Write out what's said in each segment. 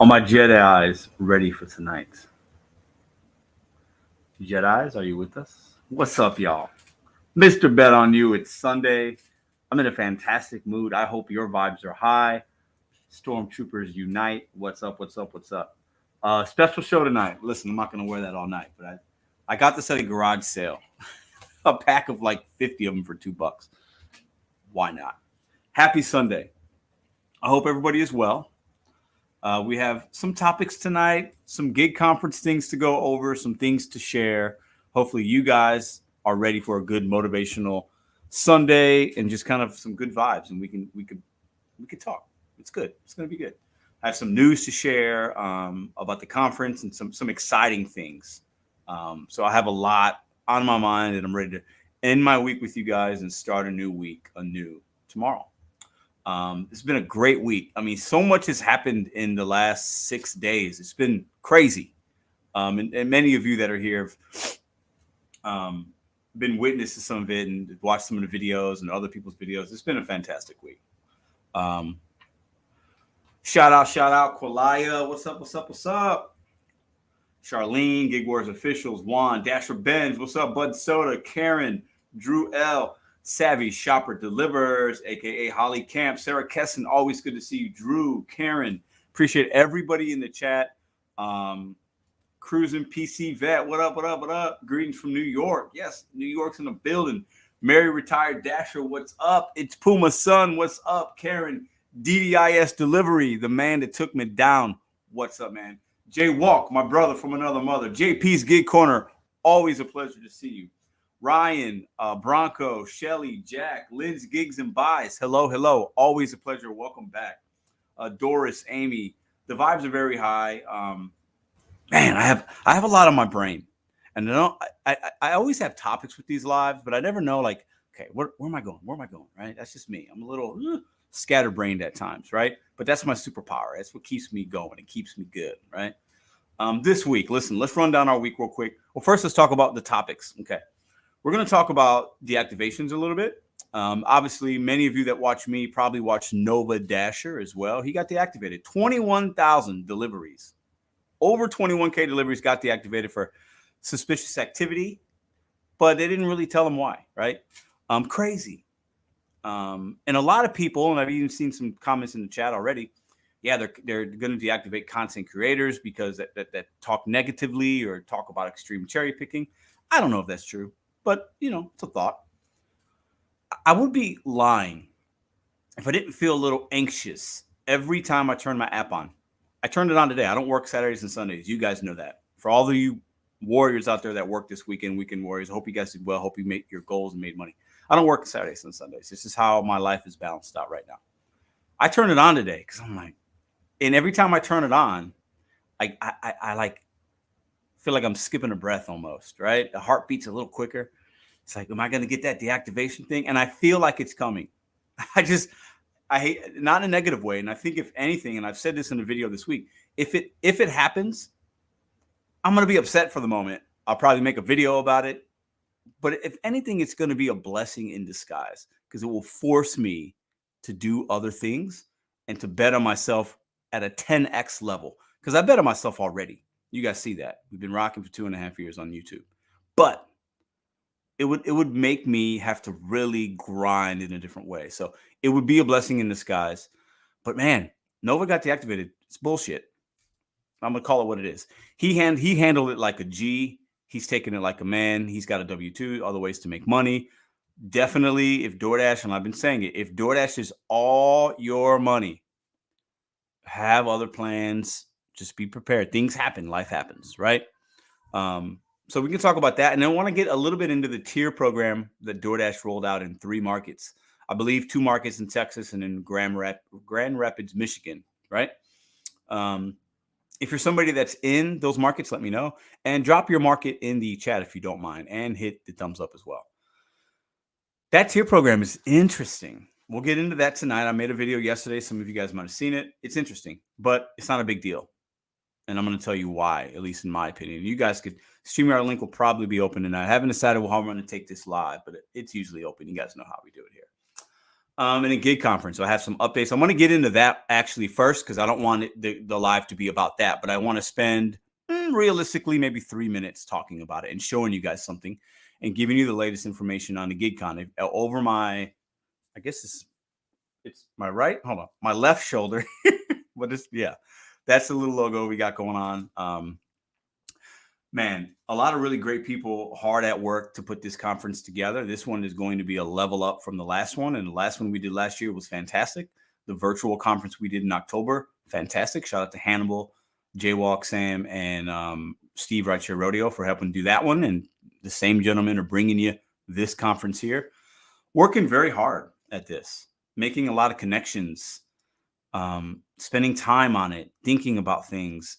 Are my Jedi's ready for tonight? Jedi's, are you with us? What's up, y'all? Mr. Bet on You. It's Sunday. I'm in a fantastic mood. I hope your vibes are high. Stormtroopers unite. What's up? What's up? What's up? Special show tonight. Listen, I'm not going to wear that all night, but I got this at a garage sale. A pack of like 50 of them for $2. Why not? Happy Sunday. I hope everybody is well. We have some topics tonight, some gig conference things to go over, some things to share. Hopefully, you guys are ready for a good motivational Sunday and just kind of some good vibes, and we could talk. It's good. It's going to be good. I have some news to share about the conference and some exciting things. So I have a lot on my mind, and I'm ready to end my week with you guys and start a new week anew tomorrow. It's been a great week. I mean, so much has happened in the last 6 days. It's been crazy. And many of you that are here have been witness to some of it and watched some of the videos and other people's videos. It's been a fantastic week. Shout out, Qualia. What's up? Charlene, Gig Wars officials, Juan, Dasher Benz. What's up, Bud Soda, Karen, Drew L. Savvy Shopper Delivers, aka Holly Camp, Sarah Kesson, always good to see you. Drew, Karen, appreciate everybody in the chat. Cruising PC Vet, what up? Greetings from New York. Yes, New York's in the building. Mary Retired Dasher, what's up? It's Puma Son, what's up? Karen, DDIS Delivery, the man that took me down. What's up, man? Jay Walk, my brother from another mother. JP's Gig Corner, always a pleasure to see you. Ryan, Bronco, Shelly, Jack, Lynn's Gigs and Buys. Hello. Always a pleasure. Welcome back. Doris, Amy. The vibes are very high. Man, I have a lot on my brain. And I always have topics with these lives, but I never know, like, okay, where am I going? Right? That's just me. I'm a little scatterbrained at times, right? But that's my superpower. That's what keeps me going. It keeps me good, right? This week, listen, let's run down our week real quick. Well, first, let's talk about the topics, okay? We're going to talk about deactivations a little bit. Obviously, many of you that watch me probably watch Nova Dasher as well. He got deactivated. 21,000 deliveries. Over 21K deliveries got deactivated for suspicious activity, but they didn't really tell him why, right? Crazy. And a lot of people, and I've even seen some comments in the chat already, yeah, they're going to deactivate content creators because that talk negatively or talk about extreme cherry picking. I don't know if that's true. But, it's a thought. I would be lying if I didn't feel a little anxious every time I turn my app on. I turned it on today. I don't work Saturdays and Sundays. You guys know that. For all of you warriors out there that work this weekend, weekend warriors, I hope you guys did well. Hope you made your goals and made money. I don't work Saturdays and Sundays. This is how my life is balanced out right now. I turned it on today because I'm like, and every time I turn it on, I like feel like I'm skipping a breath almost, right? The heart beats a little quicker. It's like, am I going to get that deactivation thing? And I feel like it's coming. I hate, not in a negative way. And I think if anything, and I've said this in a video this week, if it happens, I'm going to be upset for the moment. I'll probably make a video about it. But if anything, it's going to be a blessing in disguise because it will force me to do other things and to bet on myself at a 10x level. Because I bet on myself already. You guys see that. We've been rocking for 2.5 years on YouTube. But it would make me have to really grind in a different way. So it would be a blessing in disguise. But man, Nova got deactivated. It's bullshit. I'm going to call it what it is. He handled it like a G. He's taking it like a man. He's got a W-2, other ways to make money. Definitely, if DoorDash, and I've been saying it, if DoorDash is all your money, have other plans. Just be prepared. Things happen. Life happens, right? So we can talk about that. And I want to get a little bit into the tier program that DoorDash rolled out in 3 markets. I believe 2 markets in Texas and in Grand Rapids, Michigan, right? If you're somebody that's in those markets, let me know. And drop your market in the chat if you don't mind. And hit the thumbs up as well. That tier program is interesting. We'll get into that tonight. I made a video yesterday. Some of you guys might have seen it. It's interesting, but it's not a big deal. And I'm going to tell you why, at least in my opinion. You guys could, StreamYard link will probably be open tonight. I haven't decided how I'm going to take this live, but it's usually open. You guys know how we do it here. and a gig conference. So I have some updates. I'm going to get into that actually first because I don't want the live to be about that, but I want to spend realistically maybe 3 minutes talking about it and showing you guys something and giving you the latest information on the GigCon. Over my, I guess it's my right, hold on, my left shoulder. But that's the little logo we got going on. Man, a lot of really great people hard at work to put this conference together. This one is going to be a level up from the last one. And the last one we did last year was fantastic. The virtual conference we did in October, fantastic. Shout out to Hannibal, Jaywalk, Sam, and Steve Rideshare Rodeo for helping do that one. And the same gentlemen are bringing you this conference here. Working very hard at this, making a lot of connections, spending time on it, thinking about things.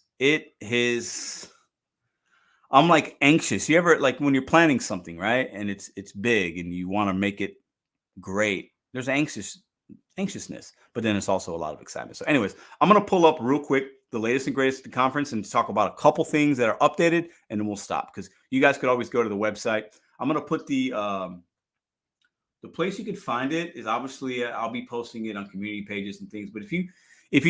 I'm like anxious. You ever, like when you're planning something, right? And it's big and you want to make it great. There's anxiousness, but then it's also a lot of excitement. So anyways, I'm going to pull up real quick the latest and greatest at the conference and talk about a couple things that are updated, and then we'll stop because you guys could always go to the website. I'm going to put the place you could find it is obviously I'll be posting it on community pages and things. But if you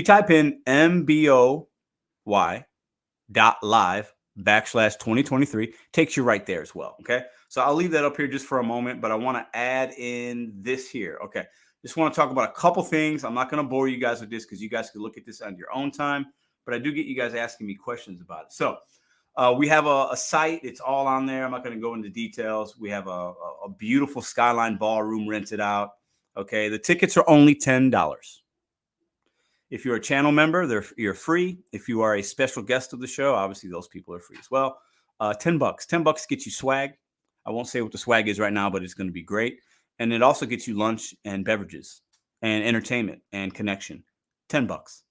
type in mboy.live/2023, takes you right there as well. Okay. So I'll leave that up here just for a moment, but I want to add in this here. Okay. Just want to talk about a couple things. I'm not going to bore you guys with this because you guys can look at this on your own time, but I do get you guys asking me questions about it. So we have a site. It's all on there. I'm not going to go into details. We have a beautiful Skyline ballroom rented out. Okay. The tickets are only $10. If you're a channel member, you're free. If you are a special guest of the show, obviously those people are free as well. $10. $10 gets you swag. I won't say what the swag is right now, but it's going to be great. And it also gets you lunch and beverages and entertainment and connection. $10.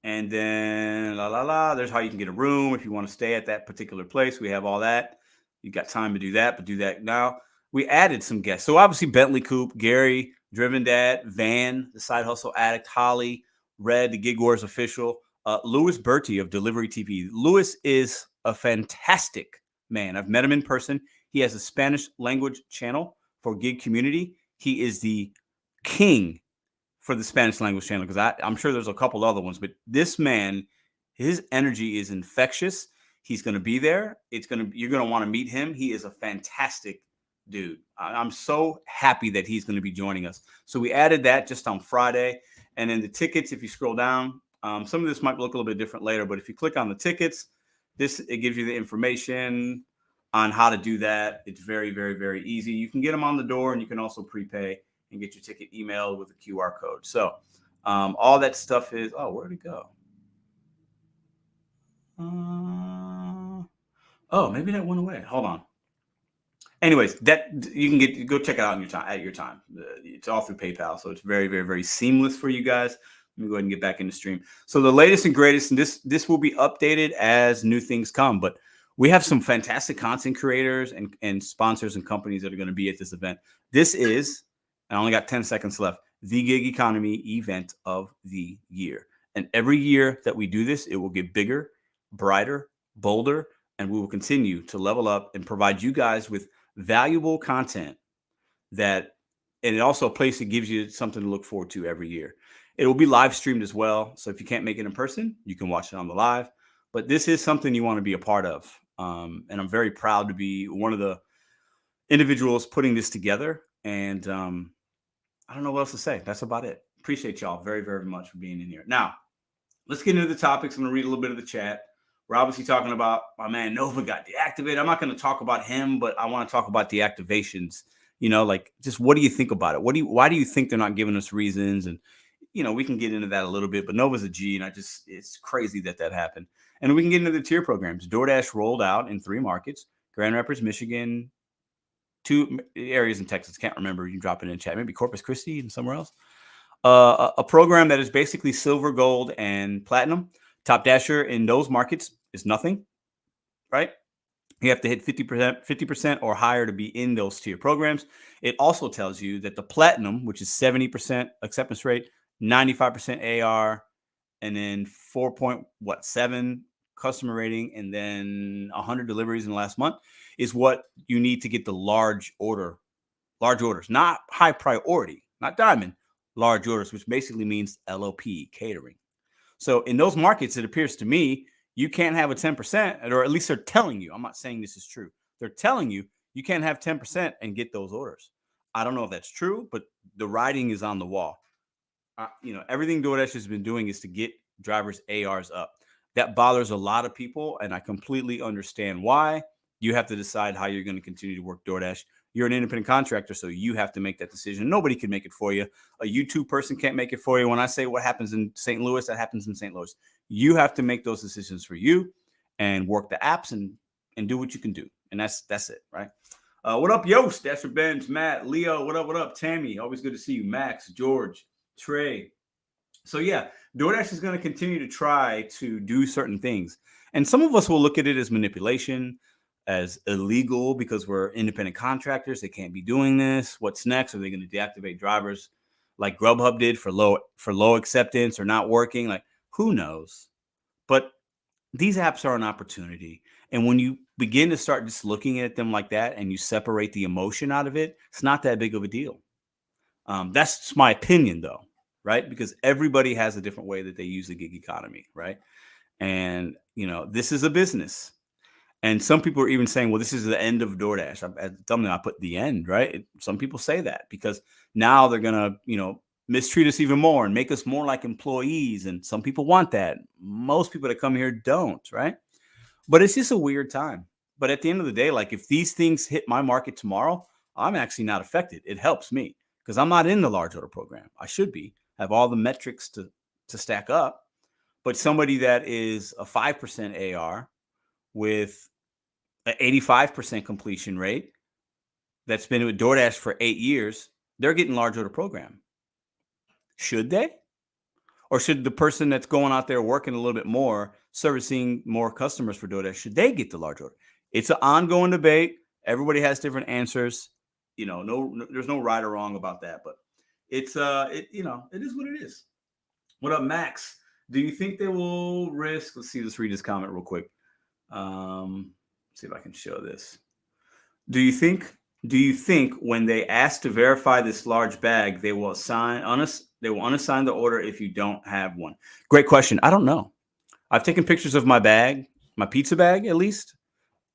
And then there's how you can get a room if you want to stay at that particular place. We have all that. You got time to do that, but do that now. We added some guests. So obviously Bentley Coop, Gary, Driven Dad, Van, the Side Hustle Addict, Holly, Red, the Gig Wars official, Louis Bertie of Delivery TV. Louis is a fantastic man. I've met him in person. He has a Spanish language channel for gig community. He is the king for the Spanish language channel because I'm sure there's a couple other ones, but this man, his energy is infectious. He's going to be there. You're going to want to meet him. He is a fantastic dude. I'm so happy that he's going to be joining us. So we added that just on Friday. And then the tickets, if you scroll down, some of this might look a little bit different later, but if you click on the tickets, it gives you the information on how to do that. It's very, very, very easy. You can get them on the door, and you can also prepay and get your ticket emailed with a QR code. So all that stuff is, where'd it go? Maybe that went away. Hold on. Anyways, that you can go check it out at your time. It's all through PayPal, so it's very, very, very seamless for you guys. Let me go ahead and get back in the stream. So the latest and greatest, and this will be updated as new things come. But we have some fantastic content creators and sponsors and companies that are going to be at this event. This is, I only got 10 seconds left, the gig economy event of the year. And every year that we do this, it will get bigger, brighter, bolder, and we will continue to level up and provide you guys with valuable content and it also a place that gives you something to look forward to every year. It will be live streamed as well. So if you can't make it in person, you can watch it on the live, but this is something you want to be a part of. And I'm very proud to be one of the individuals putting this together. And I don't know what else to say. That's about it. Appreciate y'all very, very much for being in here. Now, let's get into the topics. I'm going to read a little bit of the chat. We're obviously talking about my man Nova got deactivated. I'm not going to talk about him, but I want to talk about deactivations. Like just what do you think about it? Why do you think they're not giving us reasons? And we can get into that a little bit, but Nova's a G, and it's crazy that happened. And we can get into the tier programs. DoorDash rolled out in 3 markets: Grand Rapids, Michigan, 2 areas in Texas. Can't remember. You can drop it in chat. Maybe Corpus Christi and somewhere else. A program that is basically silver, gold, and platinum. Top Dasher in those markets is nothing, right? You have to hit 50% or higher to be in those tier programs. It also tells you that the platinum, which is 70% acceptance rate, 95% AR, and then 4.7 customer rating, and then 100 deliveries in the last month, is what you need to get the large order large orders, not high priority, not diamond, large orders, which basically means LOP, catering. So in those markets, it appears to me you can't have a 10%, or at least they're telling you. I'm not saying this is true. They're telling you you can't have 10% and get those orders. I don't know if that's true, but the writing is on the wall. Everything DoorDash has been doing is to get drivers' ARs up. That bothers a lot of people, and I completely understand why. You have to decide how you're going to continue to work DoorDash. You're an independent contractor, so you have to make that decision. Nobody can make it for you. A YouTube person can't make it for you. When I say what happens in St. Louis, that happens in St. Louis. You have to make those decisions for you and work the apps and do what you can do. And that's it, right? What up, Yost? That's for Benz, Matt, Leo. What up? What up, Tammy? Always good to see you. Max, George, Trey. So yeah, DoorDash is going to continue to try to do certain things. And some of us will look at it as manipulation, as illegal, because we're independent contractors. They can't be doing this. What's next? Are they going to deactivate drivers like Grubhub did for low acceptance or not working? Like, who knows? But these apps are an opportunity. And when you begin to start just looking at them like that and you separate the emotion out of it, it's not that big of a deal. That's my opinion, though, right? Because everybody has a different way that they use the gig economy, right? And, this is a business. And some people are even saying, well, this is the end of DoorDash. At the thumbnail, I put the end, right? Some people say that because now they're going to, mistreat us even more and make us more like employees. And some people want that. Most people that come here don't, right? But it's just a weird time. But at the end of the day, like if these things hit my market tomorrow, I'm actually not affected. It helps me because I'm not in the large order program. I should be, have all the metrics to stack up. But somebody that is a 5% AR with an 85% completion rate that's been with DoorDash for 8 years, they're getting large order program. Should they? Or should the person that's going out there working a little bit more, servicing more customers for DoorDash, should they get the large order? It's an ongoing debate. Everybody has different answers. There's no right or wrong about that, but it is what it is. What up, Max? Do you think they will risk? Let's read this comment real quick. See if I can show this. Do you think when they ask to verify this large bag, they will unassign the order if you don't have one? Great question. I don't know. I've taken pictures of my bag, my pizza bag at least.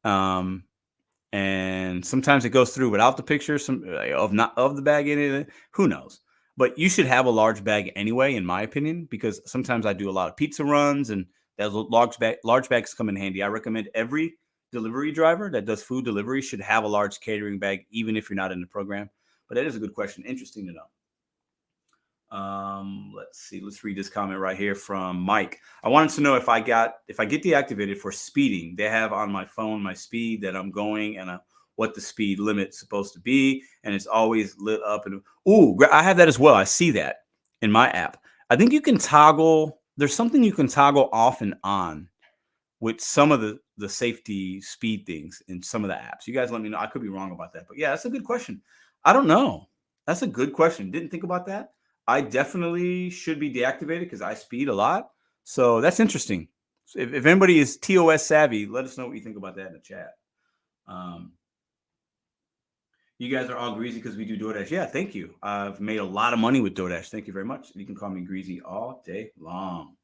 And sometimes it goes through without the picture of the bag in it. Who knows? But you should have a large bag anyway, in my opinion, because sometimes I do a lot of pizza runs and those large bags come in handy. I recommend every delivery driver that does food delivery should have a large catering bag, even if you're not in the program. But that is a good question. Interesting to know. Let's see. Let's read this comment right here from Mike. I wanted to know if I get deactivated for speeding. They have on my phone my speed that I'm going and what the speed limit's supposed to be, and it's always lit up. And I have that as well. I see that in my app. I think you can toggle. There's something you can toggle off and on with some of the safety speed things in some of the apps. You guys let me know. I could be wrong about that, but yeah, that's a good question. I don't know. That's a good question. Didn't think about that. I definitely should be deactivated because I speed a lot. So that's interesting. So if anybody is TOS savvy, let us know what you think about that in the chat. You guys are all greasy because we do DoorDash. Yeah, thank you. I've made a lot of money with DoorDash. Thank you very much. You can call me greasy all day long.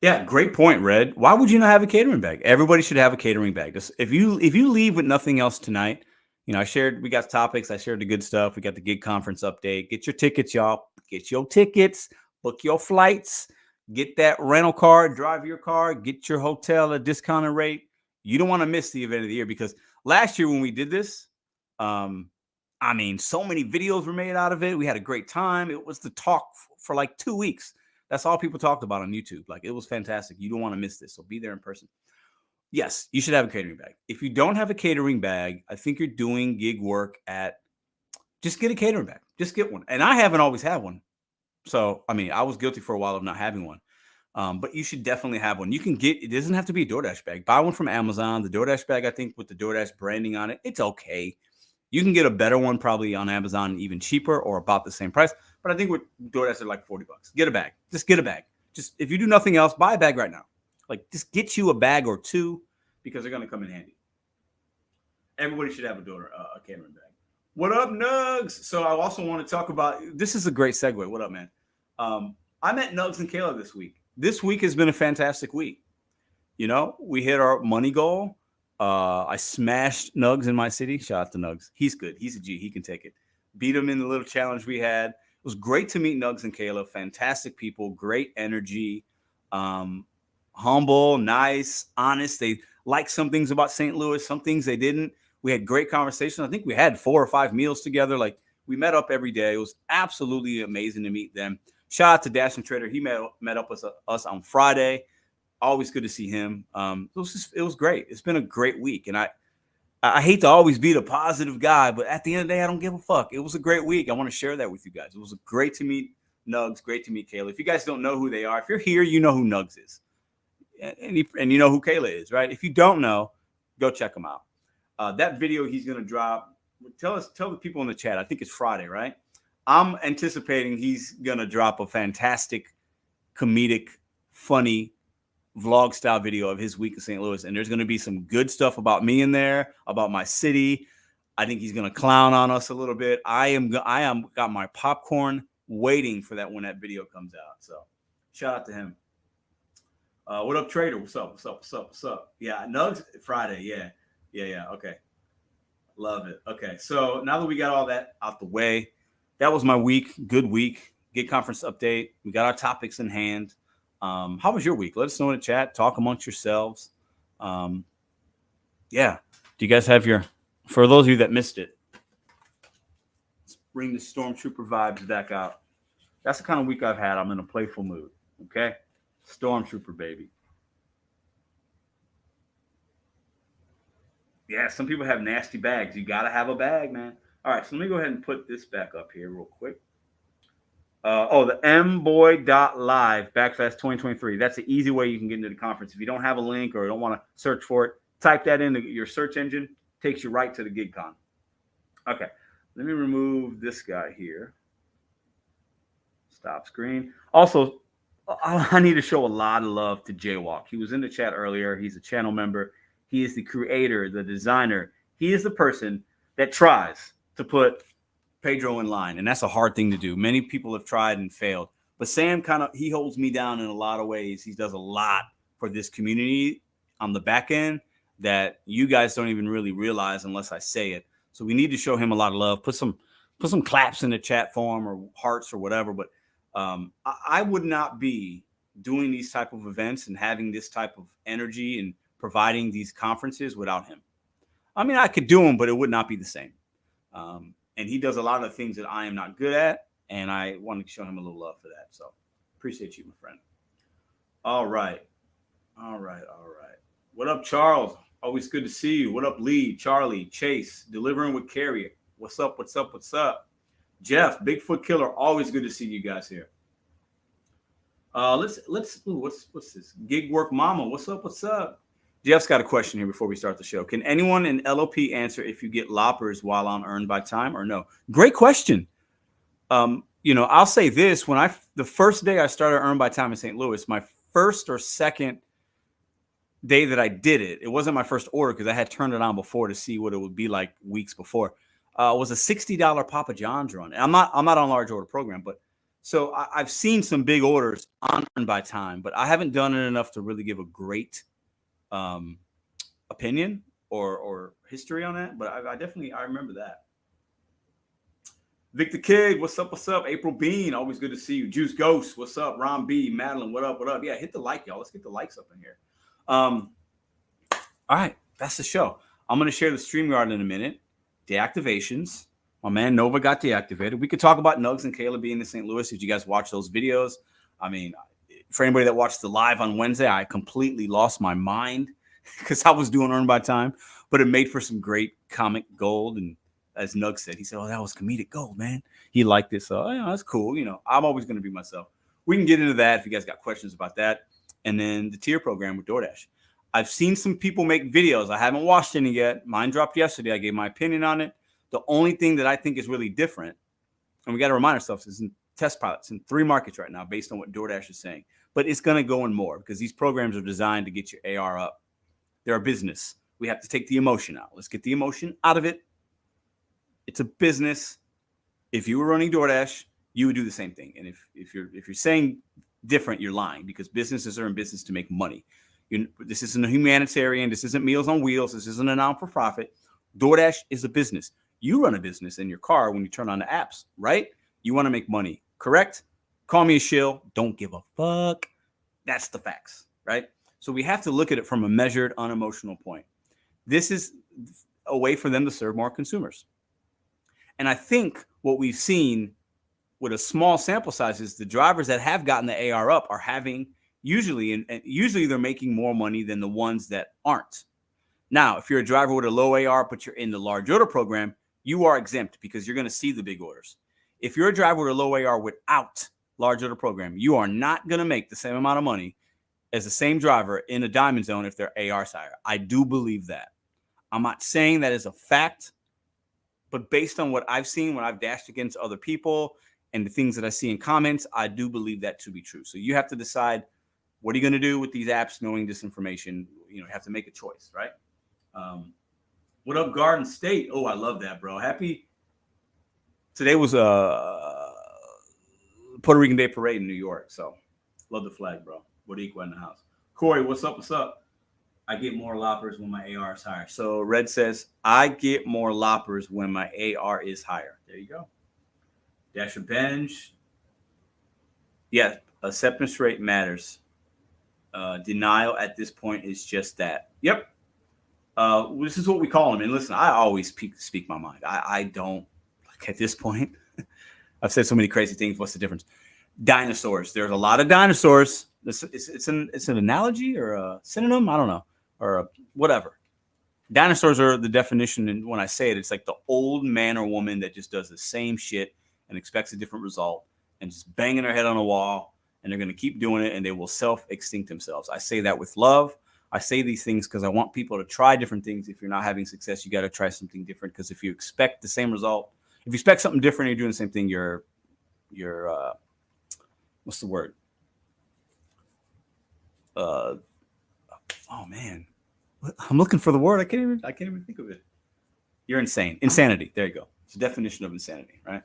Yeah, great point, Red. Why would you not have a catering bag? Everybody should have a catering bag. If you leave with nothing else tonight, we got topics. I shared the good stuff. We got the gig conference update. Get your tickets, y'all. Get your tickets. Book your flights. Get that rental car. Drive your car. Get your hotel at a discounted rate. You don't want to miss the event of the year because last year when we did this, so many videos were made out of it. We had a great time. It was the talk for like 2 weeks. That's all people talked about on YouTube. Like, it was fantastic. You don't want to miss this. So be there in person. Yes, you should have a catering bag. If you don't have a catering bag, I think you're doing gig work just get a catering bag. Just get one. And I haven't always had one. So, I was guilty for a while of not having one. But you should definitely have one. It doesn't have to be a DoorDash bag. Buy one from Amazon. The DoorDash bag, I think, with the DoorDash branding on it, it's okay. You can get a better one probably on Amazon, even cheaper or about the same price. But I think with DoorDash, they're like $40. Get a bag. Just get a bag. Just if you do nothing else, buy a bag right now. Like, just get you a bag or two because they're going to come in handy. Everybody should have a catering bag. What up, Nugs? So I also want to talk about, this is a great segue. What up, man? I met Nugs and Kayla this week. This week has been a fantastic week. You know, we hit our money goal. I smashed Nugs in my city. Shout out to Nugs. He's good. He's a G. He can take it. Beat him in the little challenge we had. It was great to meet Nugs and Kayla. Fantastic people. Great energy. Humble, nice, honest. They liked some things about St. Louis, some things they didn't. We had great conversations. I think we had 4 or 5 meals together. Like, we met up every day. It was absolutely amazing to meet them. Shout out to Dash and Trader. He met up with us on Friday. Always good to see him. It was great. It's been a great week. And I hate to always be the positive guy, but at the end of the day, I don't give a fuck. It was a great week. I want to share that with you guys. It was great to meet Nugs. Great to meet Kayla. If you guys don't know who they are, if you're here, you know who Nugs is. And you know who Kayla is, right? If you don't know, go check them out. That video he's going to drop, tell the people in the chat, I think it's Friday, right? I'm anticipating he's going to drop a fantastic, comedic, funny vlog style video of his week in St. Louis. And there's going to be some good stuff about me in there, about my city. I think he's going to clown on us a little bit. I am got my popcorn waiting for that when that video comes out. So shout out to him. What up, Trader? What's up? What's up? What's up? What's up? Yeah, Nugs Friday. Yeah. Okay. Love it. Okay. So now that we got all that out the way, that was my week. Good week. Gig conference update. We got our topics in hand. How was your week? Let us know in the chat. Talk amongst yourselves. Yeah. Do you guys have for those of you that missed it, let's bring the Stormtrooper vibes back out. That's the kind of week I've had. I'm in a playful mood. Okay. Stormtrooper, baby. Yeah, some people have nasty bags. You got to have a bag, man. All right, so let me go ahead and put this back up here real quick. The mboy.live/2023. That's the easy way you can get into the conference. If you don't have a link or don't want to search for it, type that into your search engine. Takes you right to the GigCon. Okay, let me remove this guy here. Stop screen. Also, I need to show a lot of love to Jaywalk. He was in the chat earlier. He's a channel member. He is the creator, the designer. He is the person that tries to put Pedro in line, and that's a hard thing to do. Many people have tried and failed, but Sam he holds me down in a lot of ways. He does a lot for this community on the back end that you guys don't even really realize unless I say it. So we need to show him a lot of love. Put some claps in the chat for him or hearts or whatever. But I would not be doing these type of events and having this type of energy and providing these conferences without him. I mean, I could do them, but it would not be the same. And he does a lot of things that I am not good at, and I want to show him a little love for that. So appreciate you, my friend. All right. What up, Charles? Always good to see you. What up, Lee, Charlie, Chase, delivering with Carrier. What's up? Jeff, Bigfoot Killer. Always good to see you guys here. What's this? Gig Work Mama. What's up? Jeff's got a question here before we start the show. Can anyone in LOP answer if you get loppers while on Earned by Time or no? Great question. I'll say this. The first day I started Earned by Time in St. Louis, my first or second day that I did it, it wasn't my first order because I had turned it on before to see what it would be like weeks before. Was a $60 Papa John's run. And I'm not on large order program, but so I've seen some big orders on Earned by Time, but I haven't done it enough to really give a great opinion or history on that, but I remember that. Victor Kid, what's up? April Bean, always good to see you. Juice Ghost, what's up? Ron B, Madeline, what up? Yeah, hit the like, y'all. Let's get the likes up in here. All right, that's the show. I'm going to share the StreamYard in a minute. Deactivations. My man Nova got deactivated. We could talk about Nugs and Kayla being in St. Louis. Did you guys watch those videos? I mean, for anybody that watched the live on Wednesday, I completely lost my mind because I was doing Earned by Time, but it made for some great comic gold. And as Nug said, he said, "Oh, that was comedic gold, man." He liked it. So, that's cool. I'm always going to be myself. We can get into that if you guys got questions about that. And then the tier program with DoorDash. I've seen some people make videos. I haven't watched any yet. Mine dropped yesterday. I gave my opinion on it. The only thing that I think is really different, and we got to remind ourselves, is in test pilots in 3 markets right now based on what DoorDash is saying. But it's going to go in more because these programs are designed to get your AR up. They're a business. We have to take the emotion out. Let's get the emotion out of it. It's a business. If you were running DoorDash, you would do the same thing. And if you're saying different, you're lying, because businesses are in business to make money. This isn't a humanitarian. This isn't Meals on Wheels. This isn't a non-for-profit. DoorDash is a business. You run a business in your car when you turn on the apps, right? You want to make money, correct? Call me a shill. Don't give a fuck. That's the facts, right? So we have to look at it from a measured, unemotional point. This is a way for them to serve more consumers. And I think what we've seen with a small sample size is the drivers that have gotten the AR up are having usually they're making more money than the ones that aren't. Now, if you're a driver with a low AR, but you're in the large order program, you are exempt because you're going to see the big orders. If you're a driver with a low AR without large order program, you are not going to make the same amount of money as the same driver in a diamond zone if their AR is higher. I do believe that. I'm not saying that is a fact, but based on what I've seen when I've dashed against other people and the things that I see in comments, I do believe that to be true. So you have to decide, what are you going to do with these apps knowing this information? You have to make a choice, right? What up, Garden State? Oh, I love that, bro. Today was a Puerto Rican Day Parade in New York, so love the flag, bro. Boricua in the house. Corey, what's up? What's up? I get more loppers when my AR is higher. So Red says, I get more loppers when my AR is higher. There you go. Dasher Benj. Yeah, acceptance rate matters. Denial at this point is just that. Yep. This is what we call them. And listen, I always speak my mind. I don't, like, at this point, I've said so many crazy things. What's the difference? Dinosaurs. There's a lot of dinosaurs. It's an analogy or a synonym. I don't know. Or whatever. Dinosaurs are the definition. And when I say it, it's like the old man or woman that just does the same shit and expects a different result and just banging their head on a wall. And they're going to keep doing it and they will self-extinct themselves. I say that with love. I say these things because I want people to try different things. If you're not having success, you got to try something different. Because if you expect the same result, if you expect something different, and you're doing the same thing, you're what's the word? Oh man, I'm looking for the word. I can't even think of it. You're insane. Insanity. There you go. It's the definition of insanity, right?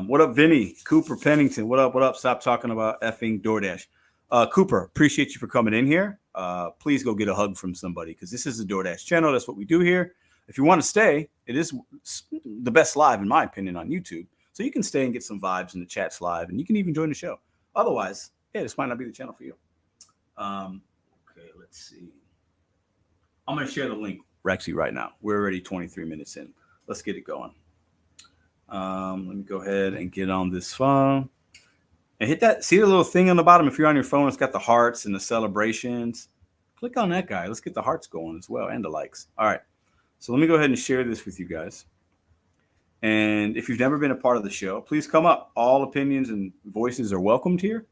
What up, Vinny? Cooper Pennington. What up? What up? Stop talking about effing DoorDash. Cooper, appreciate you for coming in here. Please go get a hug from somebody because this is a DoorDash channel. That's what we do here. If you want to stay, it is the best live, in my opinion, on YouTube. So you can stay and get some vibes in the chats live, and you can even join the show. Otherwise, yeah, this might not be the channel for you. Okay, let's see. I'm going to share the link, Rexy, right now. We're already 23 minutes in. Let's get it going. Let me go ahead and get on this phone. And hit that, see the little thing on the bottom? If you're on your phone, it's got the hearts and the celebrations. Click on that guy. Let's get the hearts going as well and the likes. All right. So let me go ahead and share this with you guys. And if you've never been a part of the show, please come up. All opinions and voices are welcomed here.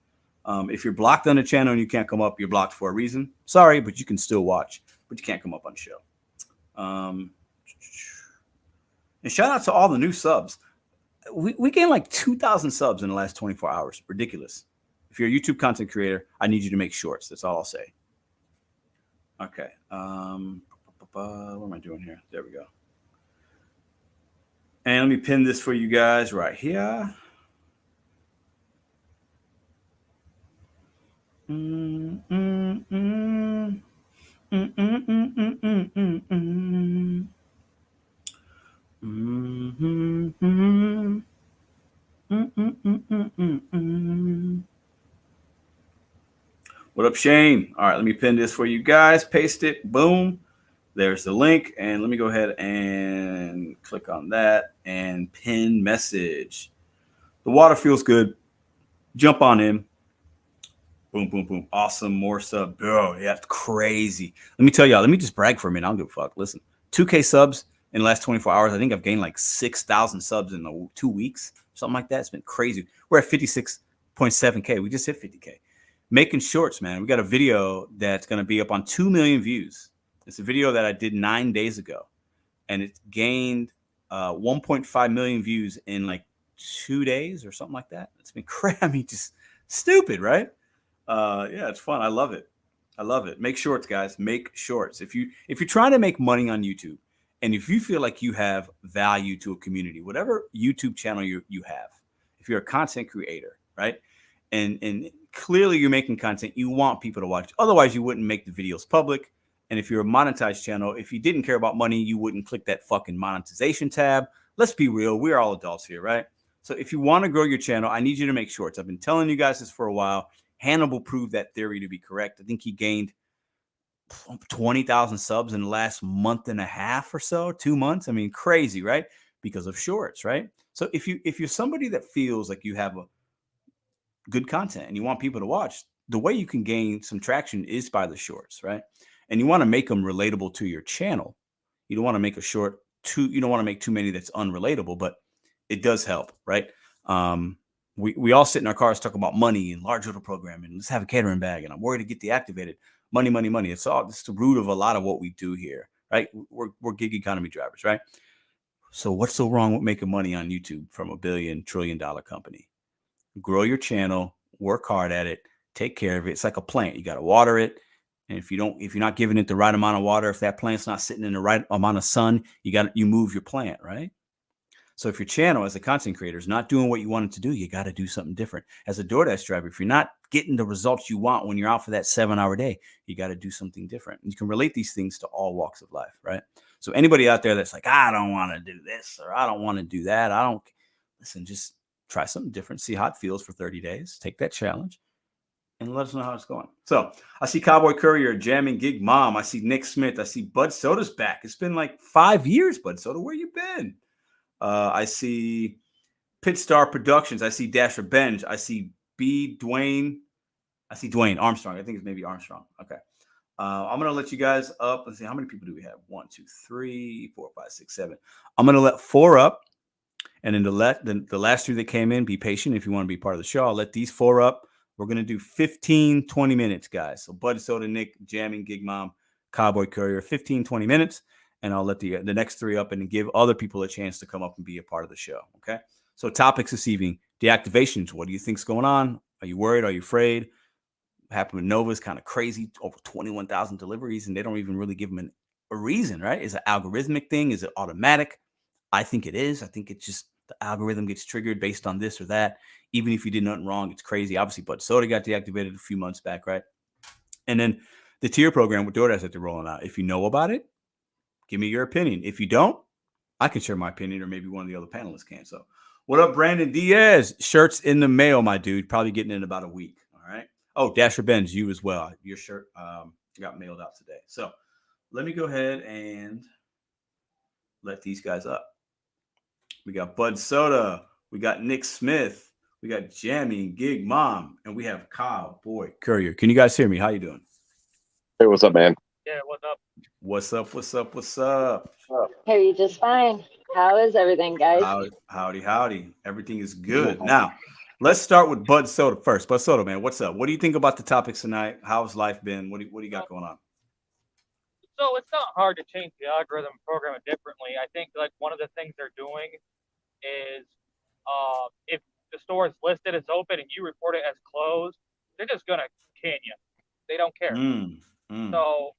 If you're blocked on the channel and you can't come up, you're blocked for a reason. Sorry, but you can still watch, but you can't come up on the show. And shout out to all the new subs. We gained like 2,000 subs in the last 24 hours. Ridiculous. If you're a YouTube content creator, I need you to make shorts. That's all I'll say. Okay. What am I doing here? There we go. And let me pin this for you guys right here. What up, Shane? All right, let me pin this for you guys. Paste it. Boom. There's the link. And let me go ahead and click on that and pin message. The water feels good. Jump on in. Boom, boom, boom. Awesome. More sub. Bro, yeah, that's crazy. Let me tell y'all. Let me just brag for a minute. I don't give a fuck. Listen, 2K subs in the last 24 hours. I think I've gained like 6,000 subs in 2 weeks. Something like that. It's been crazy. We're at 56.7K. We just hit 50K. Making shorts, man. We got a video that's going to be up on 2 million views. It's a video that I did 9 days ago. And it gained 1.5 million views in like 2 days or something like that. It's been crazy. I mean, just stupid, right? Yeah, it's fun. I love it. I love it. Make shorts, guys. Make shorts. If you're trying to make money on YouTube And if you feel like you have value to a community, whatever YouTube channel you have, if you're a content creator, right? And clearly you're making content, you want people to watch. Otherwise, you wouldn't make the videos public. And if you're a monetized channel, if you didn't care about money, you wouldn't click that fucking monetization tab. Let's be real. We're all adults here, right? So if you want to grow your channel, I need you to make shorts. I've been telling you guys this for a while. Hannibal proved that theory to be correct. I think he gained 20,000 subs in the last month and a half or so, 2 months. I mean, crazy, right? Because of shorts, right? So if you're somebody that feels like you have a good content and you want people to watch, the way you can gain some traction is by the shorts, right? And you want to make them relatable to your channel. You don't want to make a short you don't want to make too many that's unrelatable, but it does help, right? We all sit in our cars talk about money and large order programming. Let's have a catering bag, and I'm worried to get deactivated. Money, money, money. It's the root of a lot of what we do here, right? We're gig economy drivers, right? So what's so wrong with making money on YouTube from a $1 trillion company? Grow your channel, work hard at it, take care of it. It's like a plant. You got to water it. And if you're not giving it the right amount of water, if that plant's not sitting in the right amount of sun, you move your plant, right? So if your channel as a content creator is not doing what you want it to do, you got to do something different. As a DoorDash driver, if you're not getting the results you want when you're out for that 7-hour day, you got to do something different. And you can relate these things to all walks of life, right? So anybody out there that's like, I don't want to do this or I don't want to do that. Listen, just try something different. See how it feels for 30 days. Take that challenge and let us know how it's going. So I see Cowboy Courier, Jamming Gig Mom. I see Nick Smith. I see Bud Soda's back. It's been like 5 years, Bud Soda. Where you been? I see Pitstar Productions. I see Dasher Benj. I see Dwayne. I see Dwayne Armstrong. I think it's maybe Armstrong. Okay. I'm going to let you guys up. Let's see. How many people do we have? 1, 2, 3, 4, 5, 6, 7. I'm going to let 4 up. And then the last 2 that came in, be patient. If you want to be part of the show, I'll let these 4 up. We're going to do 15, 20 minutes, guys. So Bud Soda, Nick, Jamming Gig Mom, Cowboy Courier, 15, 20 minutes. And I'll let the next 3 up and give other people a chance to come up and be a part of the show. Okay. So topics this evening: deactivations. What do you think's going on? Are you worried? Are you afraid? What happened with Nova is kind of crazy. Over 21,000 deliveries, and they don't even really give them a reason, right? Is it an algorithmic thing? Is it automatic? I think it is. I think it's just the algorithm gets triggered based on this or that. Even if you did nothing wrong, it's crazy. Obviously, Bud Soda got deactivated a few months back, right? And then the tier program with DoorDash that they're rolling out. If you know about it, give me your opinion. If you don't, I can share my opinion, or maybe one of the other panelists can. So what up, Brandon Diaz? Shirts in the mail, my dude. Probably getting in about a week. All right. Oh, Dasher Benz, you as well. Your shirt got mailed out today. So let me go ahead and let these guys up. We got Bud Soda. We got Nick Smith. We got Jamming Gig Mom. And we have Cowboy Courier. Can you guys hear me? How you doing? Hey, what's up, man? Yeah, what's up? What's up? What's up? What's up? Hear you just fine. How is everything, guys? Howdy. Everything is good. Now, let's start with Bud Soda first. Bud Soda, man, what's up? What do you think about the topics tonight? How's life been? What do you got going on? So it's not hard to change the algorithm and program it differently. I think like one of the things they're doing is if the store is listed as open and you report it as closed, they're just gonna can you. They don't care. So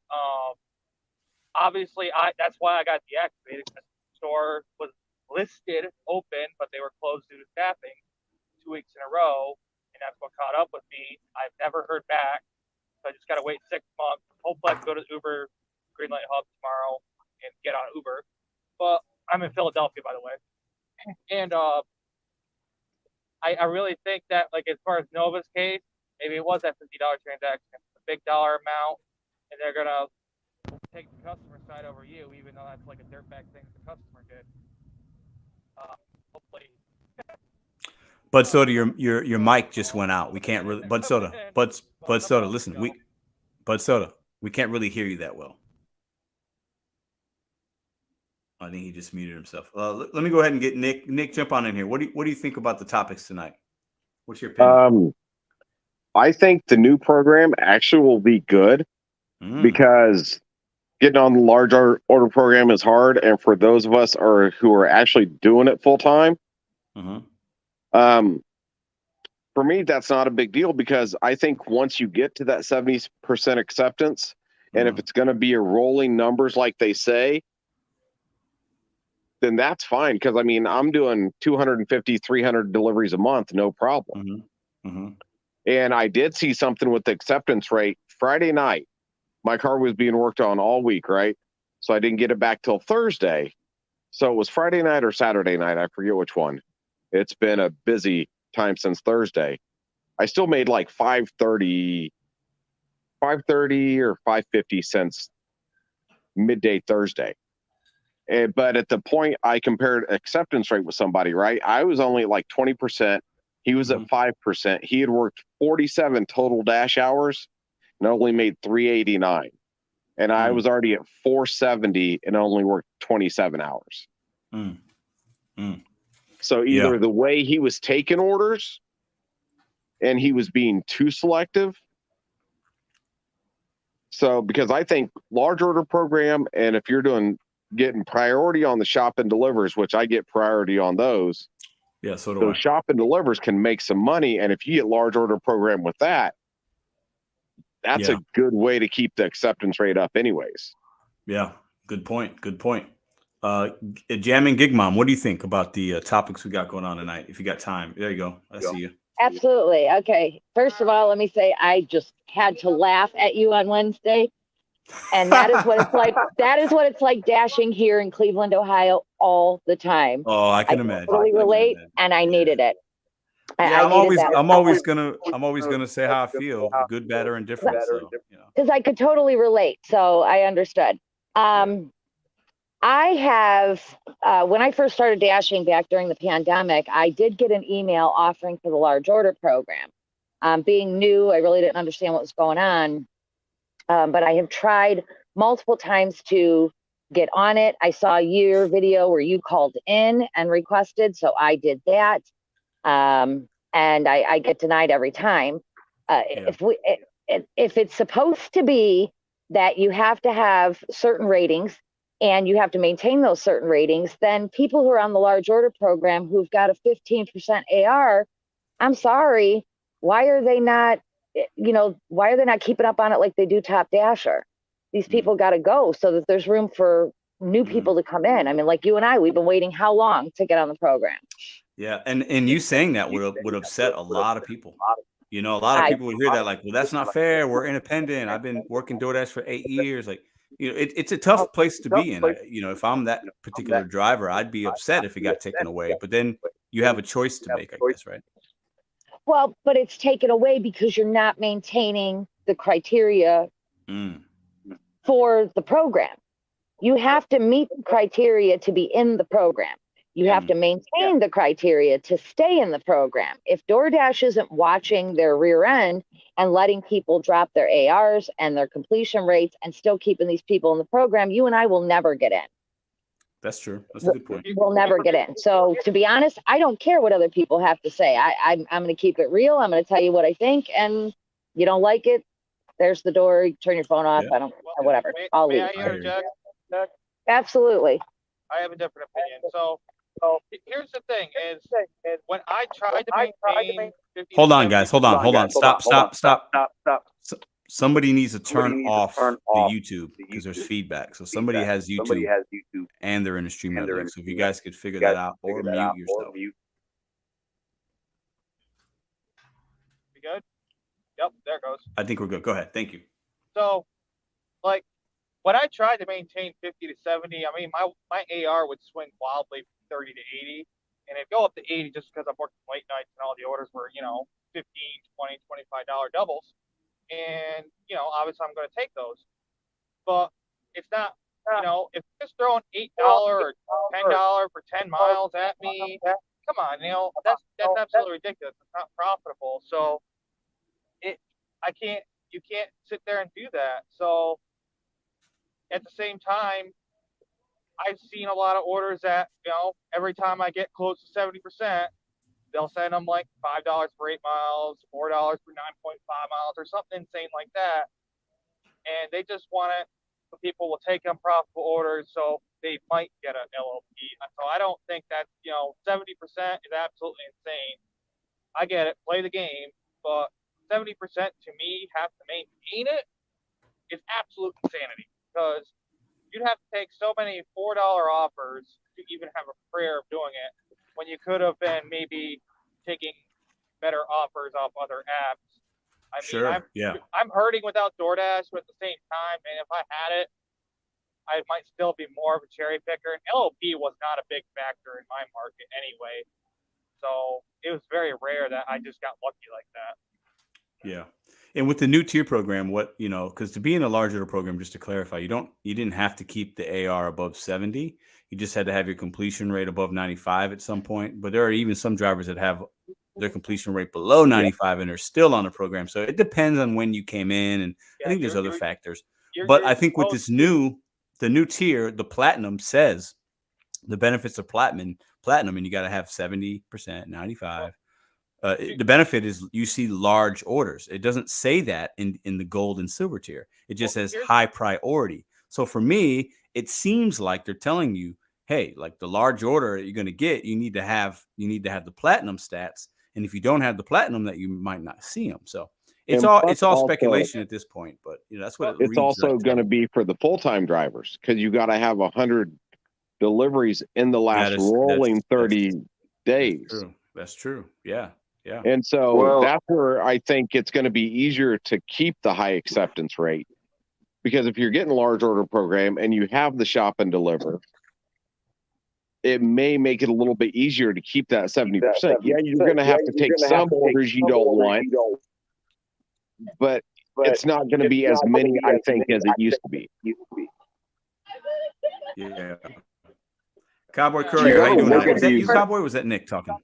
obviously that's why I got deactivated, because the store was listed open, but they were closed due to staffing 2 weeks in a row, and that's what caught up with me. I've never heard back, so I just gotta wait 6 months. Hopefully I can go to Uber Greenlight Hub tomorrow and get on Uber. But I'm in Philadelphia, by the way. And I really think that, like, as far as Nova's case, maybe it was that $50 transaction, a big dollar amount, and they're gonna take the customer side over you, even though that's like a dirtbag thing the customer did. Hopefully. Bud Soda, your mic just went out. We can't really. Bud Soda, listen, Bud Soda, we can't really hear you that well. I think he just muted himself. Let me go ahead and get Nick. Nick, jump on in here. What do you think about the topics tonight? What's your opinion? I think the new program actually will be good because getting on the large order program is hard, and for those of us who are actually doing it full time, for me that's not a big deal, because I think once you get to that 70% acceptance, and if it's going to be a rolling numbers like they say, then that's fine. Because I mean, I'm doing 250, 300 deliveries a month, no problem. And I did see something with the acceptance rate Friday night. My car was being worked on all week, right? So I didn't get it back till Thursday. So it was Friday night or Saturday night. I forget which one. It's been a busy time since Thursday. I still made like 530 or 550 since midday Thursday. But at the point I compared acceptance rate with somebody, right? I was only like 20%. He was at 5%. He had worked 47 total dash hours and only made 389. And I was already at 470 and only worked 27 hours. So either the way he was taking orders and he was being too selective. So because I think large order program, and if you're getting priority on the shop and delivers, which I get priority on those. Yeah, so do those I. Shop and delivers can make some money, and if you get large order program with that, that's a good way to keep the acceptance rate up anyways. Yeah, good point. Good point. Jamming Gig Mom, what do you think about the topics we got going on tonight? If you got time, there you go. I see you. Absolutely. Okay. First of all, let me say I just had to laugh at you on Wednesday. And that is what it's like. That is what it's like dashing here in Cleveland, Ohio all the time. Oh, I can imagine. Totally relate, and I needed it. I'm always gonna say how I feel, good, bad, or indifferent. So, because I could totally relate. So I understood. I have, when I first started dashing back during the pandemic, I did get an email offering for the large order program. Being new, I really didn't understand what was going on. But I have tried multiple times to get on it. I saw your video where you called in and requested, so I did that. And I get denied every time. If it's supposed to be that you have to have certain ratings and you have to maintain those certain ratings, then people who are on the large order program who've got a 15% AR, I'm sorry, why are they not keeping up on it like they do Top Dasher? These people got to go so that there's room for new people to come in. I mean, like you and I, we've been waiting how long to get on the program? Yeah, and you saying that would upset a lot of people. A lot of people would hear that like, well, that's not fair. We're independent. I've been working DoorDash for 8 years. Like, it's a tough place to be in. If I'm that particular driver, I'd be upset if it got taken away. But then you have a choice to make, I guess, right? Well, but it's taken away because you're not maintaining the criteria for the program. You have to meet the criteria to be in the program. You have to maintain the criteria to stay in the program. If DoorDash isn't watching their rear end and letting people drop their ARs and their completion rates and still keeping these people in the program, you and I will never get in. That's true. That's a good point. We'll never get in. So to be honest, I don't care what other people have to say. I'm going to keep it real. I'm going to tell you what I think. And you don't like it, there's the door. You turn your phone off. I don't, whatever. I'll leave. May I interject? Absolutely. I have a different opinion. So here's the thing: is when I tried to maintain. Hold on, guys. Hold on. Stop. Somebody needs to turn off the YouTube because there's feedback. So somebody has YouTube and they're in the StreamYard link. So if you guys could figure that out or mute yourself. We good? Yep, there it goes. I think we're good. Go ahead. Thank you. So, like, when I tried to maintain 50 to 70, I mean, my AR would swing wildly from 30 to 80, and it'd go up to 80 just because I'm working late nights and all the orders were, $15, $20, $25 doubles. And, obviously I'm going to take those. But it's not, if you're just throwing $8 or $10 for 10 miles at me, come on, that's absolutely ridiculous. It's not profitable. So you can't sit there and do that. So at the same time, I've seen a lot of orders that, every time I get close to 70%, they'll send them like $5 for 8 miles, $4 for 9.5 miles, or something insane like that. And they just want it so people will take them profitable orders so they might get an LLP. So I don't think that, 70% is absolutely insane. I get it, play the game, but 70% to me have to maintain it is absolute insanity because you'd have to take so many $4 offers to even have a prayer of doing it when you could have been maybe taking better offers off other apps. I mean, I'm hurting without DoorDash, but at the same time, and if I had it, I might still be more of a cherry picker. And LOP was not a big factor in my market anyway. So it was very rare that I just got lucky like that. Yeah. And with the new tier program, what, because to be in a large order program, just to clarify, you didn't have to keep the AR above 70. You just had to have your completion rate above 95 at some point. But there are even some drivers that have their completion rate below 95 and are still on the program. So it depends on when you came in. And I think there's other factors. But I think with this the new tier, the platinum says the benefits of platinum, and you got to have 70%, 95. The benefit is you see large orders. It doesn't say that in the gold and silver tier. It just says high priority. So for me, it seems like they're telling you, hey, like the large order you're going to get, you need to have the platinum stats. And if you don't have the platinum, that you might not see them. So it's all speculation at this point. But that's what it's also going to be for the full-time drivers, because you got to have 100 deliveries in the last rolling 30 days. That's true. Yeah. Yeah. And so that's where I think it's going to be easier to keep the high acceptance rate, because if you're getting a large order program and you have the shop and deliver, it may make it a little bit easier to keep that 70%. Yeah, you're going to have to take some orders you don't want, but it's not going to be as many, I think, as it used to be. Yeah. Cowboy Curry, how you doing? Was that you, Cowboy, or was that Nick talking?